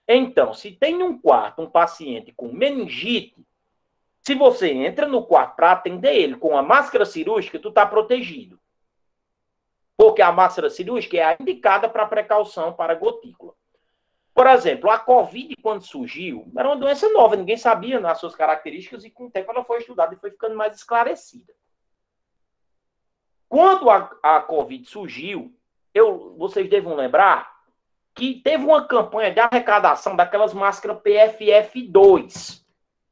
Então, se tem um quarto um paciente com meningite, se você entra no quarto para atender ele com a máscara cirúrgica, tu está protegido. Porque a máscara cirúrgica é indicada para precaução para gotícula. Por exemplo, a COVID, quando surgiu, era uma doença nova, ninguém sabia nas suas características e com o tempo ela foi estudada e foi ficando mais esclarecida. Quando a COVID surgiu, vocês devem lembrar que teve uma campanha de arrecadação daquelas máscaras PFF2,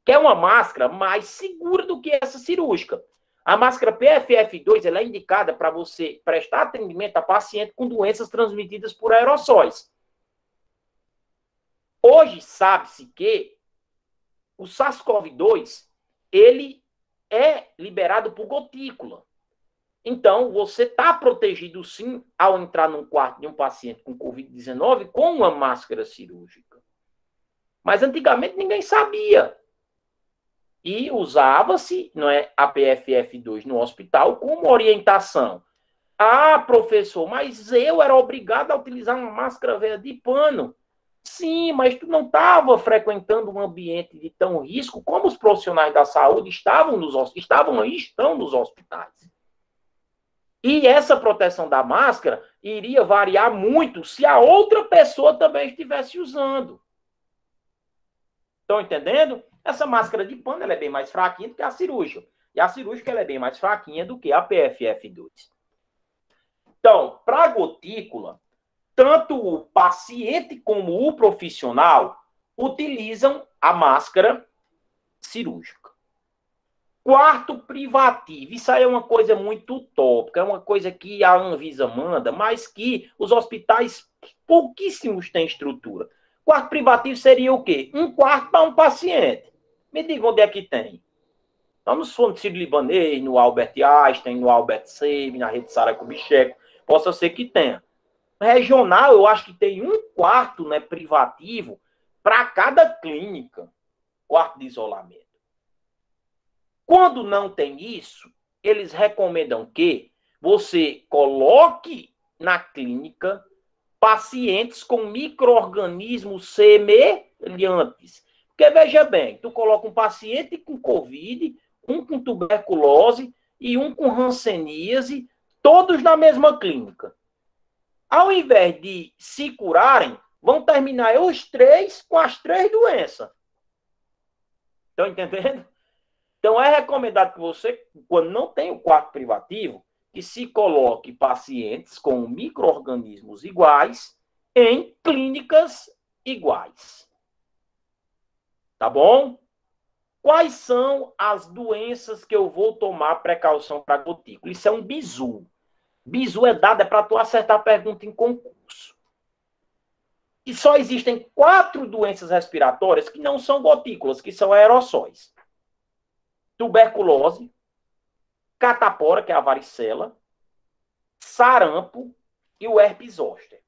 que é uma máscara mais segura do que essa cirúrgica. A máscara PFF2 ela é indicada para você prestar atendimento a paciente com doenças transmitidas por aerossóis. Hoje sabe-se que o SARS-CoV-2 ele é liberado por gotícula. Então, você está protegido, sim, ao entrar num quarto de um paciente com Covid-19 com uma máscara cirúrgica. Mas, antigamente, ninguém sabia. E usava-se, não é, a PFF2 no hospital como orientação. Ah, professor, mas eu era obrigado a utilizar uma máscara velha de pano. Sim, mas tu não estava frequentando um ambiente de tão risco como os profissionais da saúde estão nos hospitais. E essa proteção da máscara iria variar muito se a outra pessoa também estivesse usando. Estão entendendo? Essa máscara de pano ela é bem mais fraquinha do que a cirúrgica. E a cirúrgica ela é bem mais fraquinha do que a PFF2. Então, para a gotícula, tanto o paciente como o profissional utilizam a máscara cirúrgica. Quarto privativo, isso aí é uma coisa muito utópica, é uma coisa que a Anvisa manda, mas que os hospitais pouquíssimos têm estrutura. Quarto privativo seria o quê? Um quarto para um paciente. Me diga onde é que tem. Então, no Fonte Sírio-Libanês, no Albert Einstein, no Albert Sabin, na rede Sara Kubitschek, possa ser que tenha. Regional, eu acho que tem um quarto, né, privativo para cada clínica, quarto de isolamento. Quando não tem isso, eles recomendam que você coloque na clínica pacientes com micro-organismos semelhantes. Porque, veja bem, tu coloca um paciente com Covid, um com tuberculose e um com hanseníase, todos na mesma clínica. Ao invés de se curarem, vão terminar os três com as três doenças. Estão entendendo? Então, é recomendado que você, quando não tem o quarto privativo, que se coloque pacientes com micro-organismos iguais em clínicas iguais. Tá bom? Quais são as doenças que eu vou tomar precaução para gotícula? Isso é um bizu. Bizu é dado para tu acertar a pergunta em concurso. E só existem 4 doenças respiratórias que não são gotículas, que são aerossóis. Tuberculose, catapora, que é a varicela, sarampo e o herpes zoster.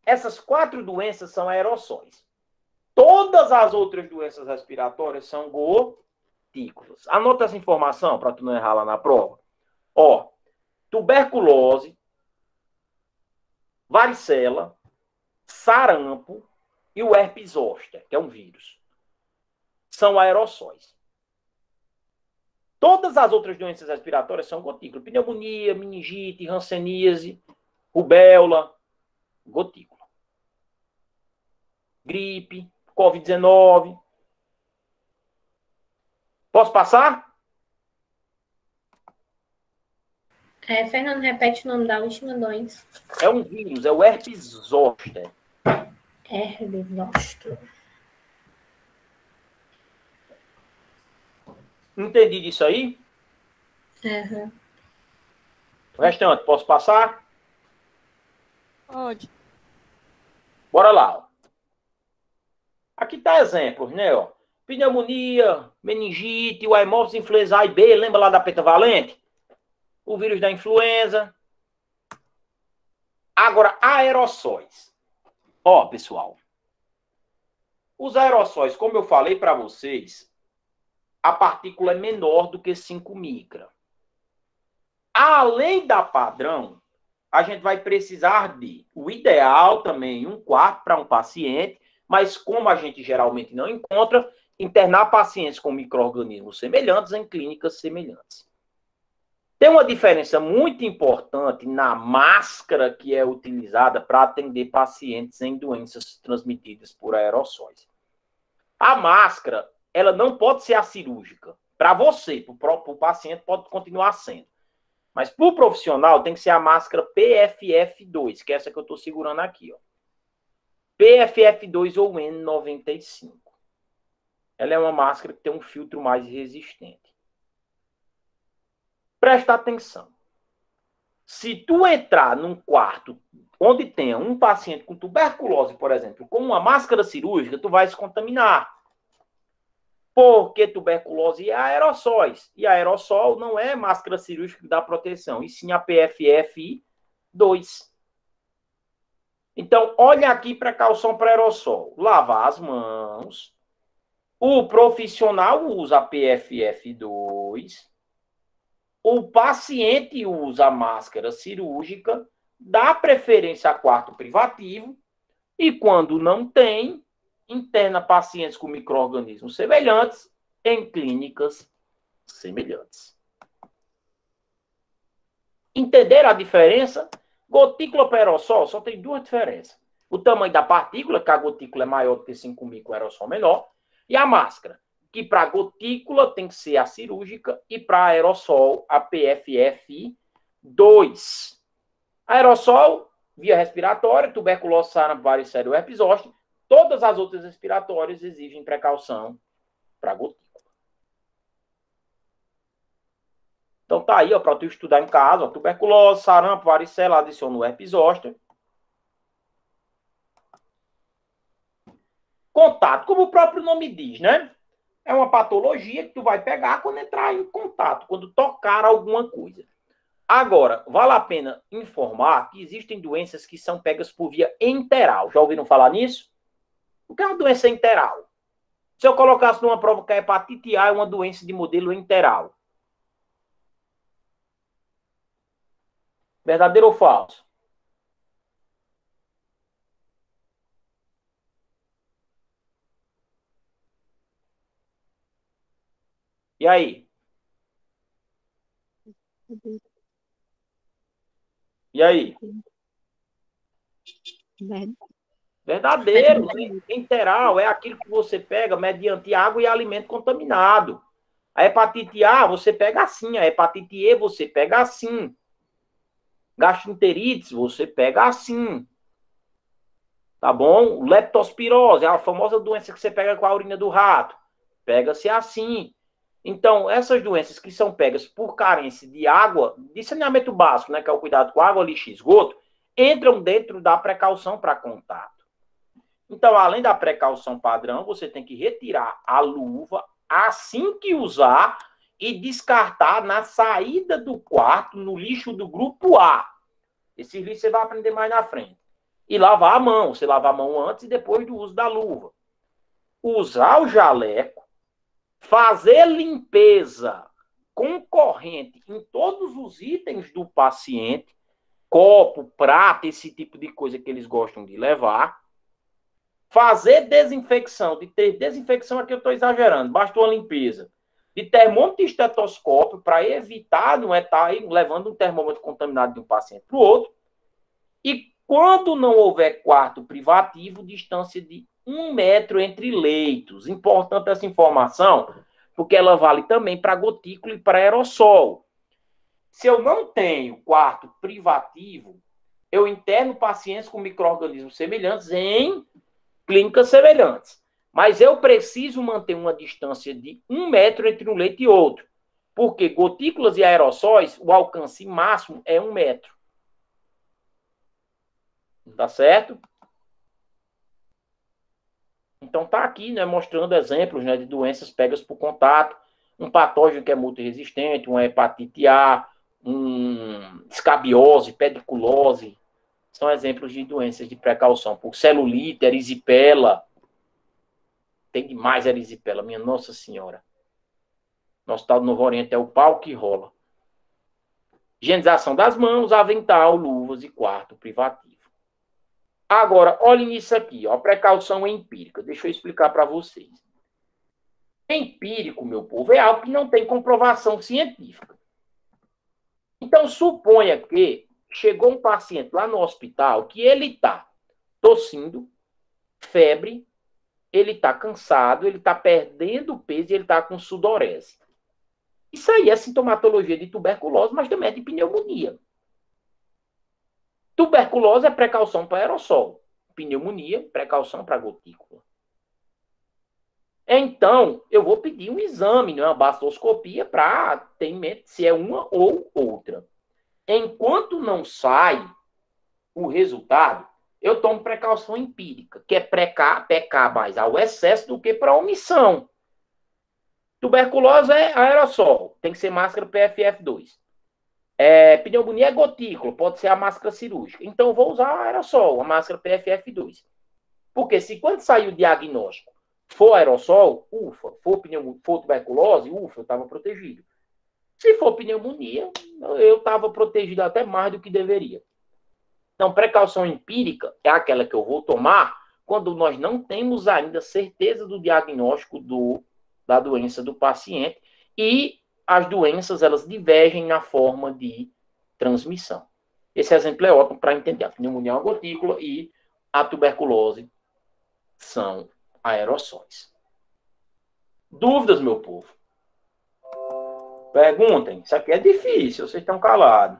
Essas 4 doenças são aerossóis. Todas as outras doenças respiratórias são gotículas. Anota essa informação para tu não errar lá na prova. Ó, tuberculose, varicela, sarampo e o herpes zoster, que é um vírus. São aerossóis. Todas as outras doenças respiratórias são gotículas. Pneumonia, meningite, hanseníase, rubéola, gotícula. Gripe, Covid-19. Posso passar? Fernando, repete o nome da última doença. É um vírus, é o herpes zoster. Herpes zoster. Entendi disso aí? Uhum. O restante, posso passar? Pode. Bora lá. Ó. Aqui tá exemplos, né? Ó. Pneumonia, meningite, o Haemophilus influenzae B, lembra lá da pentavalente? O vírus da influenza. Agora, aerossóis. Ó, pessoal. Os aerossóis, como eu falei para vocês, a partícula é menor do que 5 micra. Além da padrão, a gente vai precisar de, o ideal também, 1/4 para um paciente, mas como a gente geralmente não encontra, internar pacientes com micro-organismos semelhantes em clínicas semelhantes. Tem uma diferença muito importante na máscara que é utilizada para atender pacientes em doenças transmitidas por aerossóis. A máscara, ela não pode ser a cirúrgica. Para você, para o paciente, pode continuar sendo. Mas para o profissional, tem que ser a máscara PFF2, que é essa que eu estou segurando aqui. Ó. PFF2 ou N95. Ela é uma máscara que tem um filtro mais resistente. Presta atenção. Se tu entrar num quarto onde tenha um paciente com tuberculose, por exemplo, com uma máscara cirúrgica, tu vai se contaminar. Porque tuberculose é aerossóis. E aerossol não é máscara cirúrgica que dá proteção, e sim a PFF2. Então, olha aqui, precaução para aerossol. Lavar as mãos. O profissional usa a PFF2. O paciente usa a máscara cirúrgica. Dá preferência a quarto privativo. E quando não tem, interna pacientes com micro-organismos semelhantes em clínicas semelhantes. Entenderam a diferença? Gotícula para aerossol só tem 2 diferenças. O tamanho da partícula, que a gotícula é maior do que 5 micro, o aerossol menor. E a máscara, que para gotícula tem que ser a cirúrgica e para aerossol a PFF2. Aerossol, via respiratória, tuberculose, sarampo, varicela e herpes zoster. Todas as outras respiratórias exigem precaução para gotícula. Então tá aí, ó, para tu estudar em casa, ó, tuberculose, sarampo, varicela, adiciona o herpes zoster. Contato, como o próprio nome diz, né? É uma patologia que tu vai pegar quando entrar em contato, quando tocar alguma coisa. Agora, vale a pena informar que existem doenças que são pegas por via enteral. Já ouviram falar nisso? O que é uma doença enteral? Se eu colocasse numa prova que a hepatite A é uma doença de modelo enteral. Verdadeiro ou falso? E aí? E aí? Verdadeiro. Enteral é aquilo que você pega mediante água e alimento contaminado. A hepatite A você pega assim, a hepatite E você pega assim. Gastroenterites você pega assim. Tá bom? Leptospirose, a famosa doença que você pega com a urina do rato. Pega-se assim. Então, essas doenças que são pegas por carência de água, de saneamento básico, né, que é o cuidado com água, lixo e esgoto, entram dentro da precaução para contato. Então, além da precaução padrão, você tem que retirar a luva assim que usar e descartar na saída do quarto, no lixo do grupo A. Esse lixo você vai aprender mais na frente. E lavar a mão. Você lava a mão antes e depois do uso da luva. Usar o jaleco. Fazer limpeza concorrente em todos os itens do paciente. Copo, prato, esse tipo de coisa que eles gostam de levar. Fazer desinfecção. Desinfecção aqui eu estou exagerando. Basta uma limpeza. De termômetro e estetoscópio para evitar não estar levando um termômetro contaminado de um paciente para o outro. E quando não houver quarto privativo, distância de 1 metro entre leitos. Importante essa informação, porque ela vale também para gotícula e para aerossol. Se eu não tenho quarto privativo, eu interno pacientes com micro-organismos semelhantes em clínicas semelhantes. Mas eu preciso manter uma distância de 1 metro entre um leito e outro. Porque gotículas e aerossóis, o alcance máximo é 1 metro. Tá certo? Então tá aqui, né, mostrando exemplos, né, de doenças pegas por contato, um patógeno que é multiresistente, uma hepatite A, escabiose, pediculose, são exemplos de doenças de precaução por celulite, erisipela. Tem demais erisipela, minha Nossa Senhora. Nosso tal do Novo Oriente é o pau que rola. Higienização das mãos, avental, luvas e quarto privativo. Agora, olhem isso aqui, ó, precaução empírica. Deixa eu explicar para vocês. Empírico, meu povo, é algo que não tem comprovação científica. Então, suponha que chegou um paciente lá no hospital que ele está tossindo, febre, ele está cansado, ele está perdendo peso e ele está com sudorese. Isso aí é sintomatologia de tuberculose, mas também é de pneumonia. Tuberculose é precaução para aerossol. Pneumonia, precaução para gotícula. Então, eu vou pedir um exame, uma baciloscopia, para ter em mente se é uma ou outra. Enquanto não sai o resultado, eu tomo precaução empírica, que é pecar mais ao excesso do que para a omissão. Tuberculose é aerossol, tem que ser máscara PFF2. Pneumonia é gotícula, pode ser a máscara cirúrgica. Então, eu vou usar aerossol, a máscara PFF2. Porque se quando sair o diagnóstico for aerossol, ufa. For tuberculose, ufa, eu estava protegido. Se for pneumonia, eu estava protegido até mais do que deveria. Então, precaução empírica é aquela que eu vou tomar quando nós não temos ainda certeza do diagnóstico da doença do paciente e as doenças, elas divergem na forma de transmissão. Esse exemplo é ótimo para entender. A pneumonia é uma gotícula e a tuberculose são aerossóis. Dúvidas, meu povo? Perguntem. Isso aqui é difícil, vocês estão calados.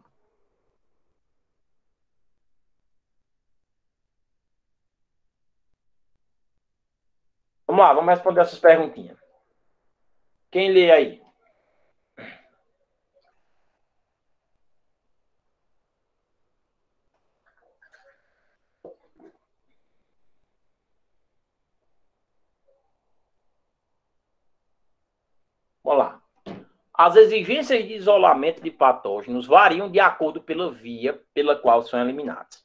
Vamos lá, vamos responder essas perguntinhas. Quem lê aí? Vamos lá. As exigências de isolamento de patógenos variam de acordo pela via pela qual são eliminados.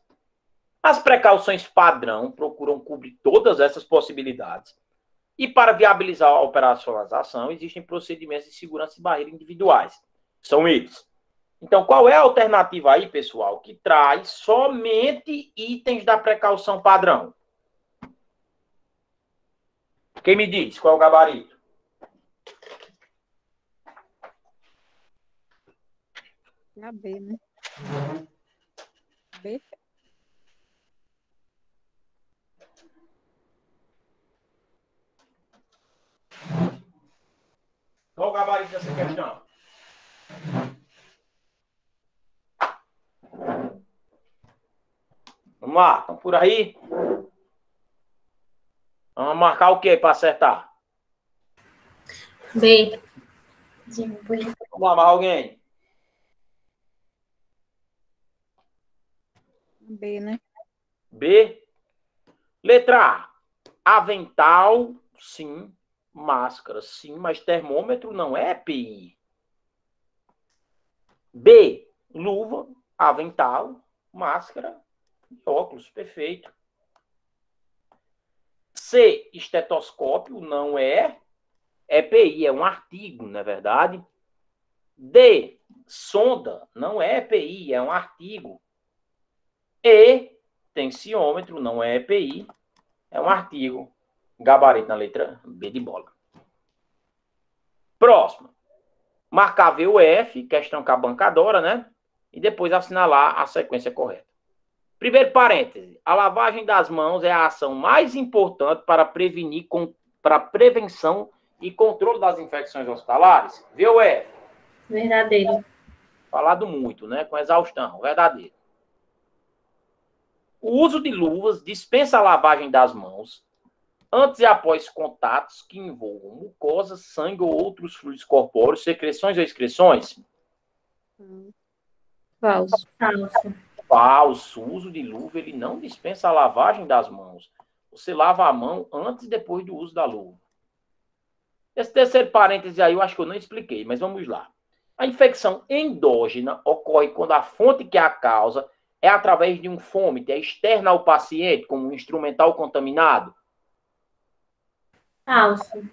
As precauções padrão procuram cobrir todas essas possibilidades. E para viabilizar a operacionalização, existem procedimentos de segurança e barreira individuais. São eles. Então, qual é a alternativa aí, pessoal, que traz somente itens da precaução padrão? Quem me diz qual é o gabarito? Na B, né? B. Qual o gabarito dessa questão? Vamos lá, estão por aí? Vamos marcar o que para acertar? B. Vamos lá, mais alguém? B, né? B. Letra A. Avental, sim. Máscara, sim. Mas termômetro não é EPI. B. Luva, avental, máscara, óculos. Perfeito. C. Estetoscópio não é EPI, é um artigo, não é verdade? D. Sonda não é EPI, é um artigo. E. Tensiômetro não é EPI, é um artigo. Gabarito na letra B de bola. Próximo. Marcar VUF, questão com a bancadora, né? E depois assinalar a sequência correta. Primeiro parêntese. A lavagem das mãos é a ação mais importante para prevenir, para prevenção e controle das infecções hospitalares. VUF. Verdadeiro. Falado muito, né? Com exaustão. Verdadeiro. O uso de luvas dispensa a lavagem das mãos antes e após contatos que envolvam mucosa, sangue ou outros fluidos corpóreos, secreções ou excreções? Falso. Falso. Falso. O uso de luva ele não dispensa a lavagem das mãos. Você lava a mão antes e depois do uso da luva. Esse terceiro parêntese aí eu acho que eu não expliquei, mas vamos lá. A infecção endógena ocorre quando a fonte que a causa é através de um fômite, é externa ao paciente, como um instrumental contaminado. Falso.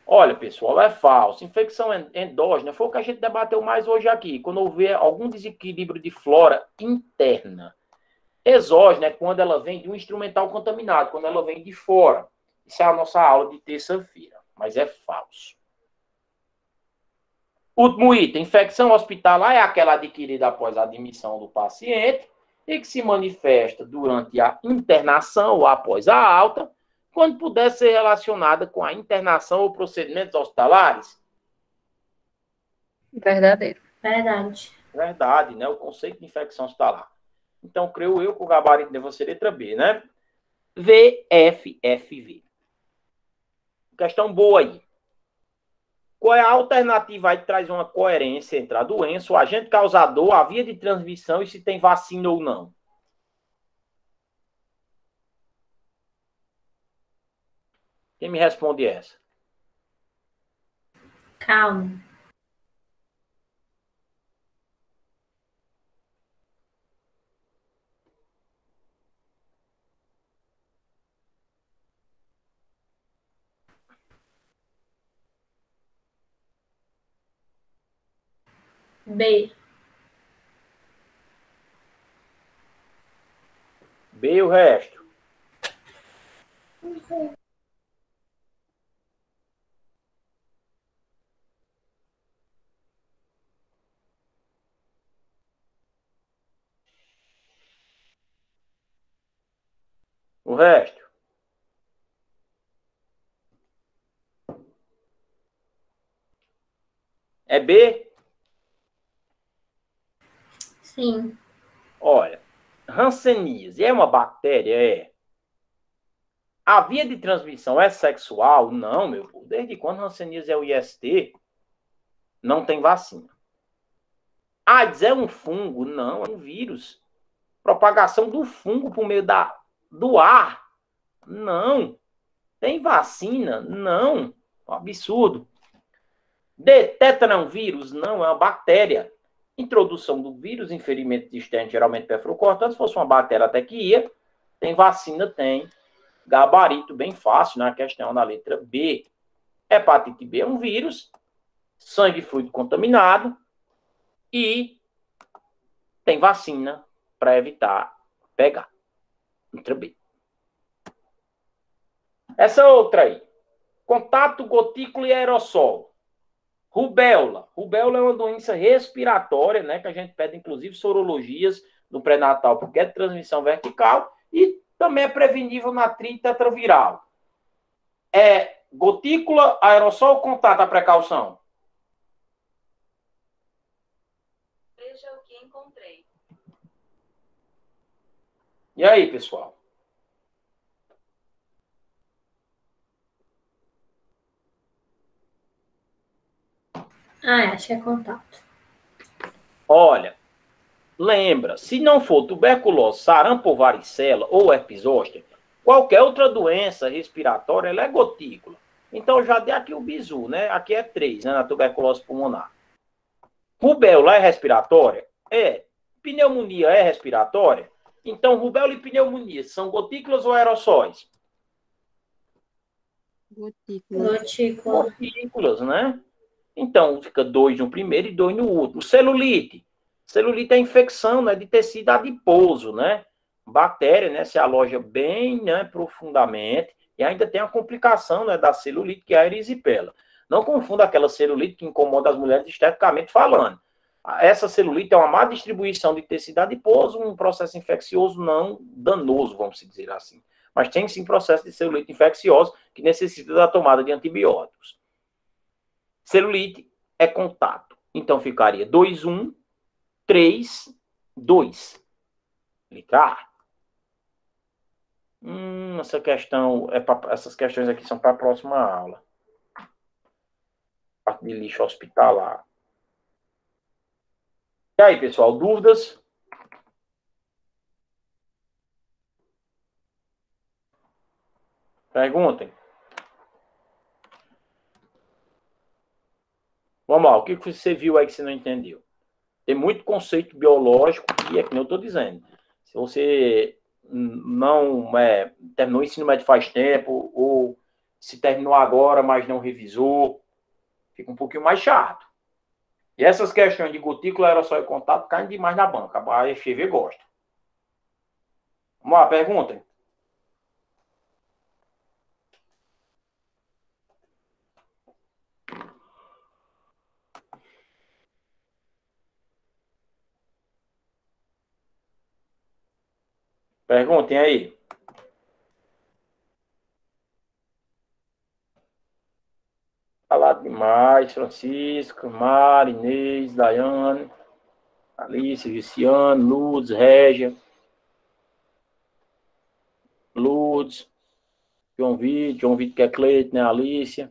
Olha, pessoal, é falso. Infecção endógena foi o que a gente debateu mais hoje aqui, quando houver algum desequilíbrio de flora interna. Exógena é quando ela vem de um instrumental contaminado, quando ela vem de fora. Isso é a nossa aula de terça-feira, mas é falso. Último item, infecção hospitalar é aquela adquirida após a admissão do paciente e que se manifesta durante a internação ou após a alta, quando puder ser relacionada com a internação ou procedimentos hospitalares. Verdadeiro. Verdade. Verdade, né? O conceito de infecção hospitalar. Então, creio eu que o gabarito deve ser letra B, né? VFFV. Questão boa aí. Qual é a alternativa aí que traz uma coerência entre a doença, o agente causador, a via de transmissão e se tem vacina ou não? Quem me responde essa? Calma. B. B, o resto. O resto. É B? Sim. Olha, Hanseníase é uma bactéria? É. A via de transmissão é sexual? Não, meu povo. Desde quando Hanseníase é o IST, não tem vacina. AIDS é um fungo? Não, é um vírus. Propagação do fungo por meio do ar? Não. Tem vacina? Não. Um absurdo. D, tétano é um vírus? Não, é uma bactéria. Introdução do vírus em ferimentos externos, geralmente perfluorocortante, se fosse uma bactéria até que ia. Tem vacina? Tem. Gabarito bem fácil na questão na letra B. Hepatite B é um vírus, sangue fluido contaminado e tem vacina para evitar pegar. Letra B. Essa outra aí. Contato, gotícula e aerossol. Rubéola. Rubéola é uma doença respiratória, né? Que a gente pede, inclusive, sorologias no pré-natal, porque é de transmissão vertical e também é prevenível na tríade tetraviral. É gotícula, aerossol, contato, a precaução. Veja o que encontrei. E aí, pessoal? Acho que é contato. Olha, lembra, se não for tuberculose, sarampo ou varicela ou herpes zoster, qualquer outra doença respiratória, ela é gotícula. Então, já dei aqui o bizu, né? Aqui é 3, né? Na tuberculose pulmonar. Rubéola é respiratória? É. Pneumonia é respiratória? Então, rubéola e pneumonia são gotículas ou aerossóis? Gotículas, né? Então, fica 2 no primeiro e 2 no último. Celulite. Celulite é infecção, né, de tecido adiposo, né? Bactéria, né, se aloja bem, né, profundamente. E ainda tem a complicação, né, da celulite, que é a erisipela. Não confunda aquela celulite que incomoda as mulheres esteticamente falando. Essa celulite é uma má distribuição de tecido adiposo, um processo infeccioso não danoso, vamos dizer assim. Mas tem sim processo de celulite infecciosa que necessita da tomada de antibióticos. Celulite é contato. Então ficaria 2, 1, 3, 2. Clicar. Essa questão essas questões aqui são para a próxima aula. Parte de lixo hospitalar. E aí, pessoal, dúvidas? Perguntem. Vamos lá, o que você viu aí que você não entendeu? Tem muito conceito biológico e é que eu estou dizendo. Se você não terminou o ensino médio faz tempo, ou se terminou agora, mas não revisou, fica um pouquinho mais chato. E essas questões de gotícula, aerossol e contato caem demais na banca. A FGV gosta. Vamos lá, perguntem. Perguntem aí. Falado demais. Francisco, Mari, Inês, Daiane, Alice, Viciano, Lourdes, Régia, Lourdes, João Vitor que é Cleito, né, Alicia.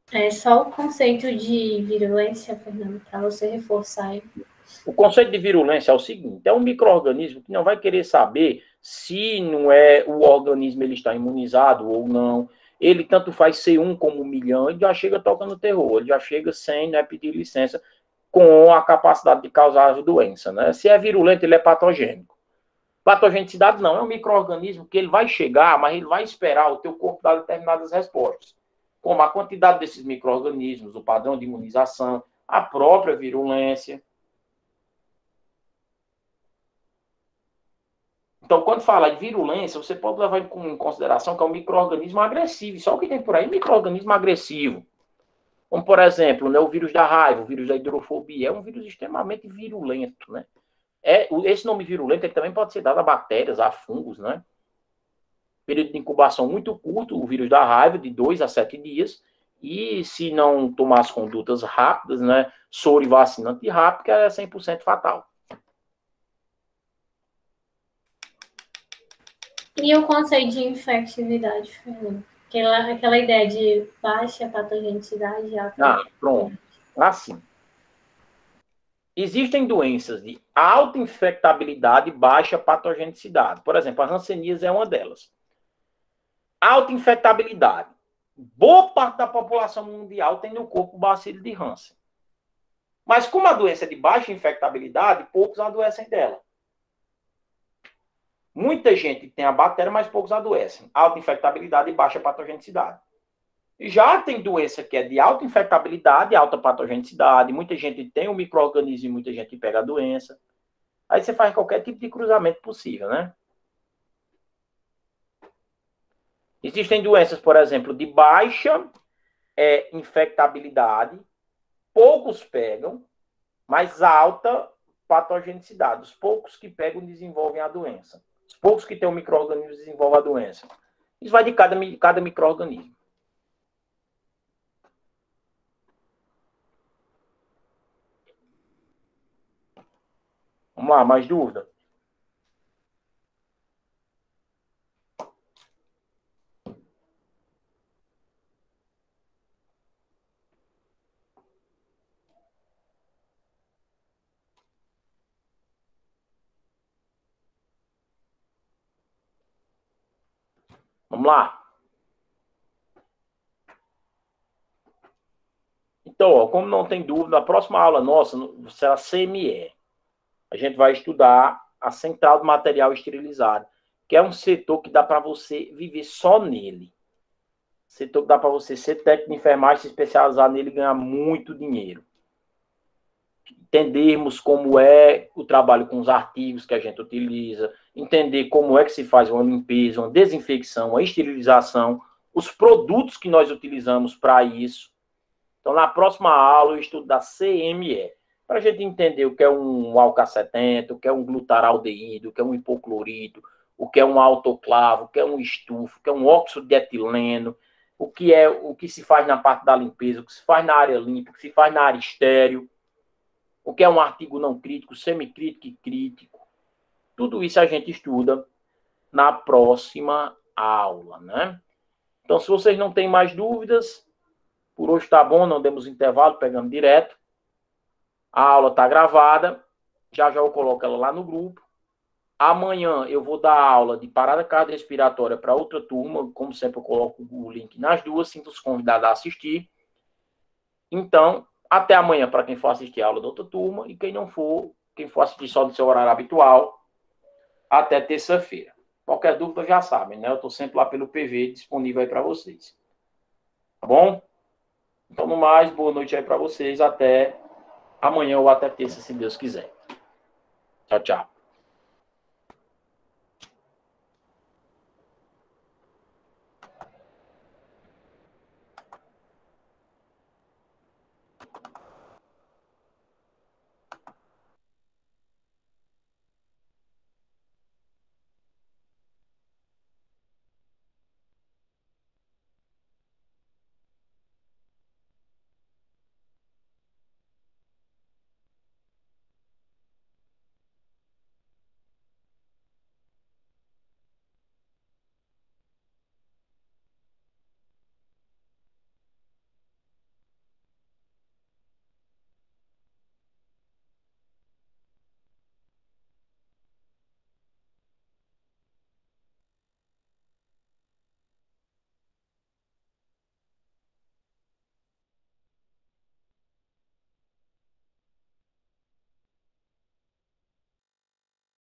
É só o conceito de virulência, Fernando, para você reforçar aí. O conceito de virulência é o seguinte: é um micro-organismo que não vai querer saber se não é o organismo ele está imunizado ou não. Ele tanto faz ser um como 1 milhão, ele já chega tocando terror, ele já chega sem, né, pedir licença, com a capacidade de causar a doença, né? Se é virulento, ele é patogênico. Patogenicidade não, é um micro-organismo que ele vai chegar, mas ele vai esperar o teu corpo dar determinadas respostas, como a quantidade desses micro-organismos, o padrão de imunização, a própria virulência. Então, quando fala de virulência, você pode levar em consideração que é um micro-organismo agressivo. Só o que tem por aí, micro-organismo agressivo. Como, por exemplo, né, o vírus da raiva, o vírus da hidrofobia. É um vírus extremamente virulento, né? Esse nome virulento ele também pode ser dado a bactérias, a fungos, né? Período de incubação muito curto, o vírus da raiva, de 2 a 7 dias. E se não tomar as condutas rápidas, né? Soro e vacinante rápido, que é 100% fatal. E o conceito de infectividade, Fernando? Aquela ideia de baixa patogenicidade. Pronto. Assim. Existem doenças de alta infectabilidade e baixa patogenicidade. Por exemplo, a hanseníase é uma delas. Alta infectabilidade. Boa parte da população mundial tem no corpo o bacilo de Hansen. Mas como a doença é de baixa infectabilidade, poucos adoecem dela. Muita gente tem a bactéria, mas poucos adoecem. Alta infectabilidade e baixa patogenicidade. Já tem doença que é de alta infectabilidade, alta patogenicidade. Muita gente tem o micro-organismo e muita gente pega a doença. Aí você faz qualquer tipo de cruzamento possível, né? Existem doenças, por exemplo, de baixa infectabilidade, poucos pegam, mas alta patogenicidade. Os poucos que pegam desenvolvem a doença. Os poucos que têm o micro-organismo desenvolvem a doença. Isso vai de cada micro-organismo. Vamos lá, mais dúvida? Vamos lá? Então, ó, como não tem dúvida, a próxima aula nossa será CME. A gente vai estudar a central do material esterilizado, que é um setor que dá para você viver só nele. Setor que dá para você ser técnico de enfermagem, se especializar nele e ganhar muito dinheiro. Entendermos como é o trabalho com os artigos que a gente utiliza, entender como é que se faz uma limpeza, uma desinfecção, uma esterilização, os produtos que nós utilizamos para isso. Então, na próxima aula, eu estudo da CME, para a gente entender o que é um alca-70, o que é um glutaraldeído, o que é um hipoclorito, o que é um autoclavo, o que é um estufo, o que é um óxido de etileno, o que se faz na parte da limpeza, o que se faz na área limpa, o que se faz na área estéril, o que é um artigo não crítico, semicrítico e crítico. Tudo isso a gente estuda na próxima aula, né? Então, se vocês não têm mais dúvidas, por hoje tá bom, não demos intervalo, pegamos direto. A aula está gravada, já eu coloco ela lá no grupo. Amanhã eu vou dar aula de parada cardiorrespiratória para outra turma, como sempre eu coloco o link nas duas, sinto os convidados a assistir. Então, até amanhã para quem for assistir a aula da outra turma e quem for assistir só do seu horário habitual, até terça-feira. Qualquer dúvida já sabem, né? Eu estou sempre lá pelo PV disponível aí para vocês. Tá bom? Então, no mais, boa noite aí para vocês. Até amanhã ou até terça, se Deus quiser. Tchau, tchau.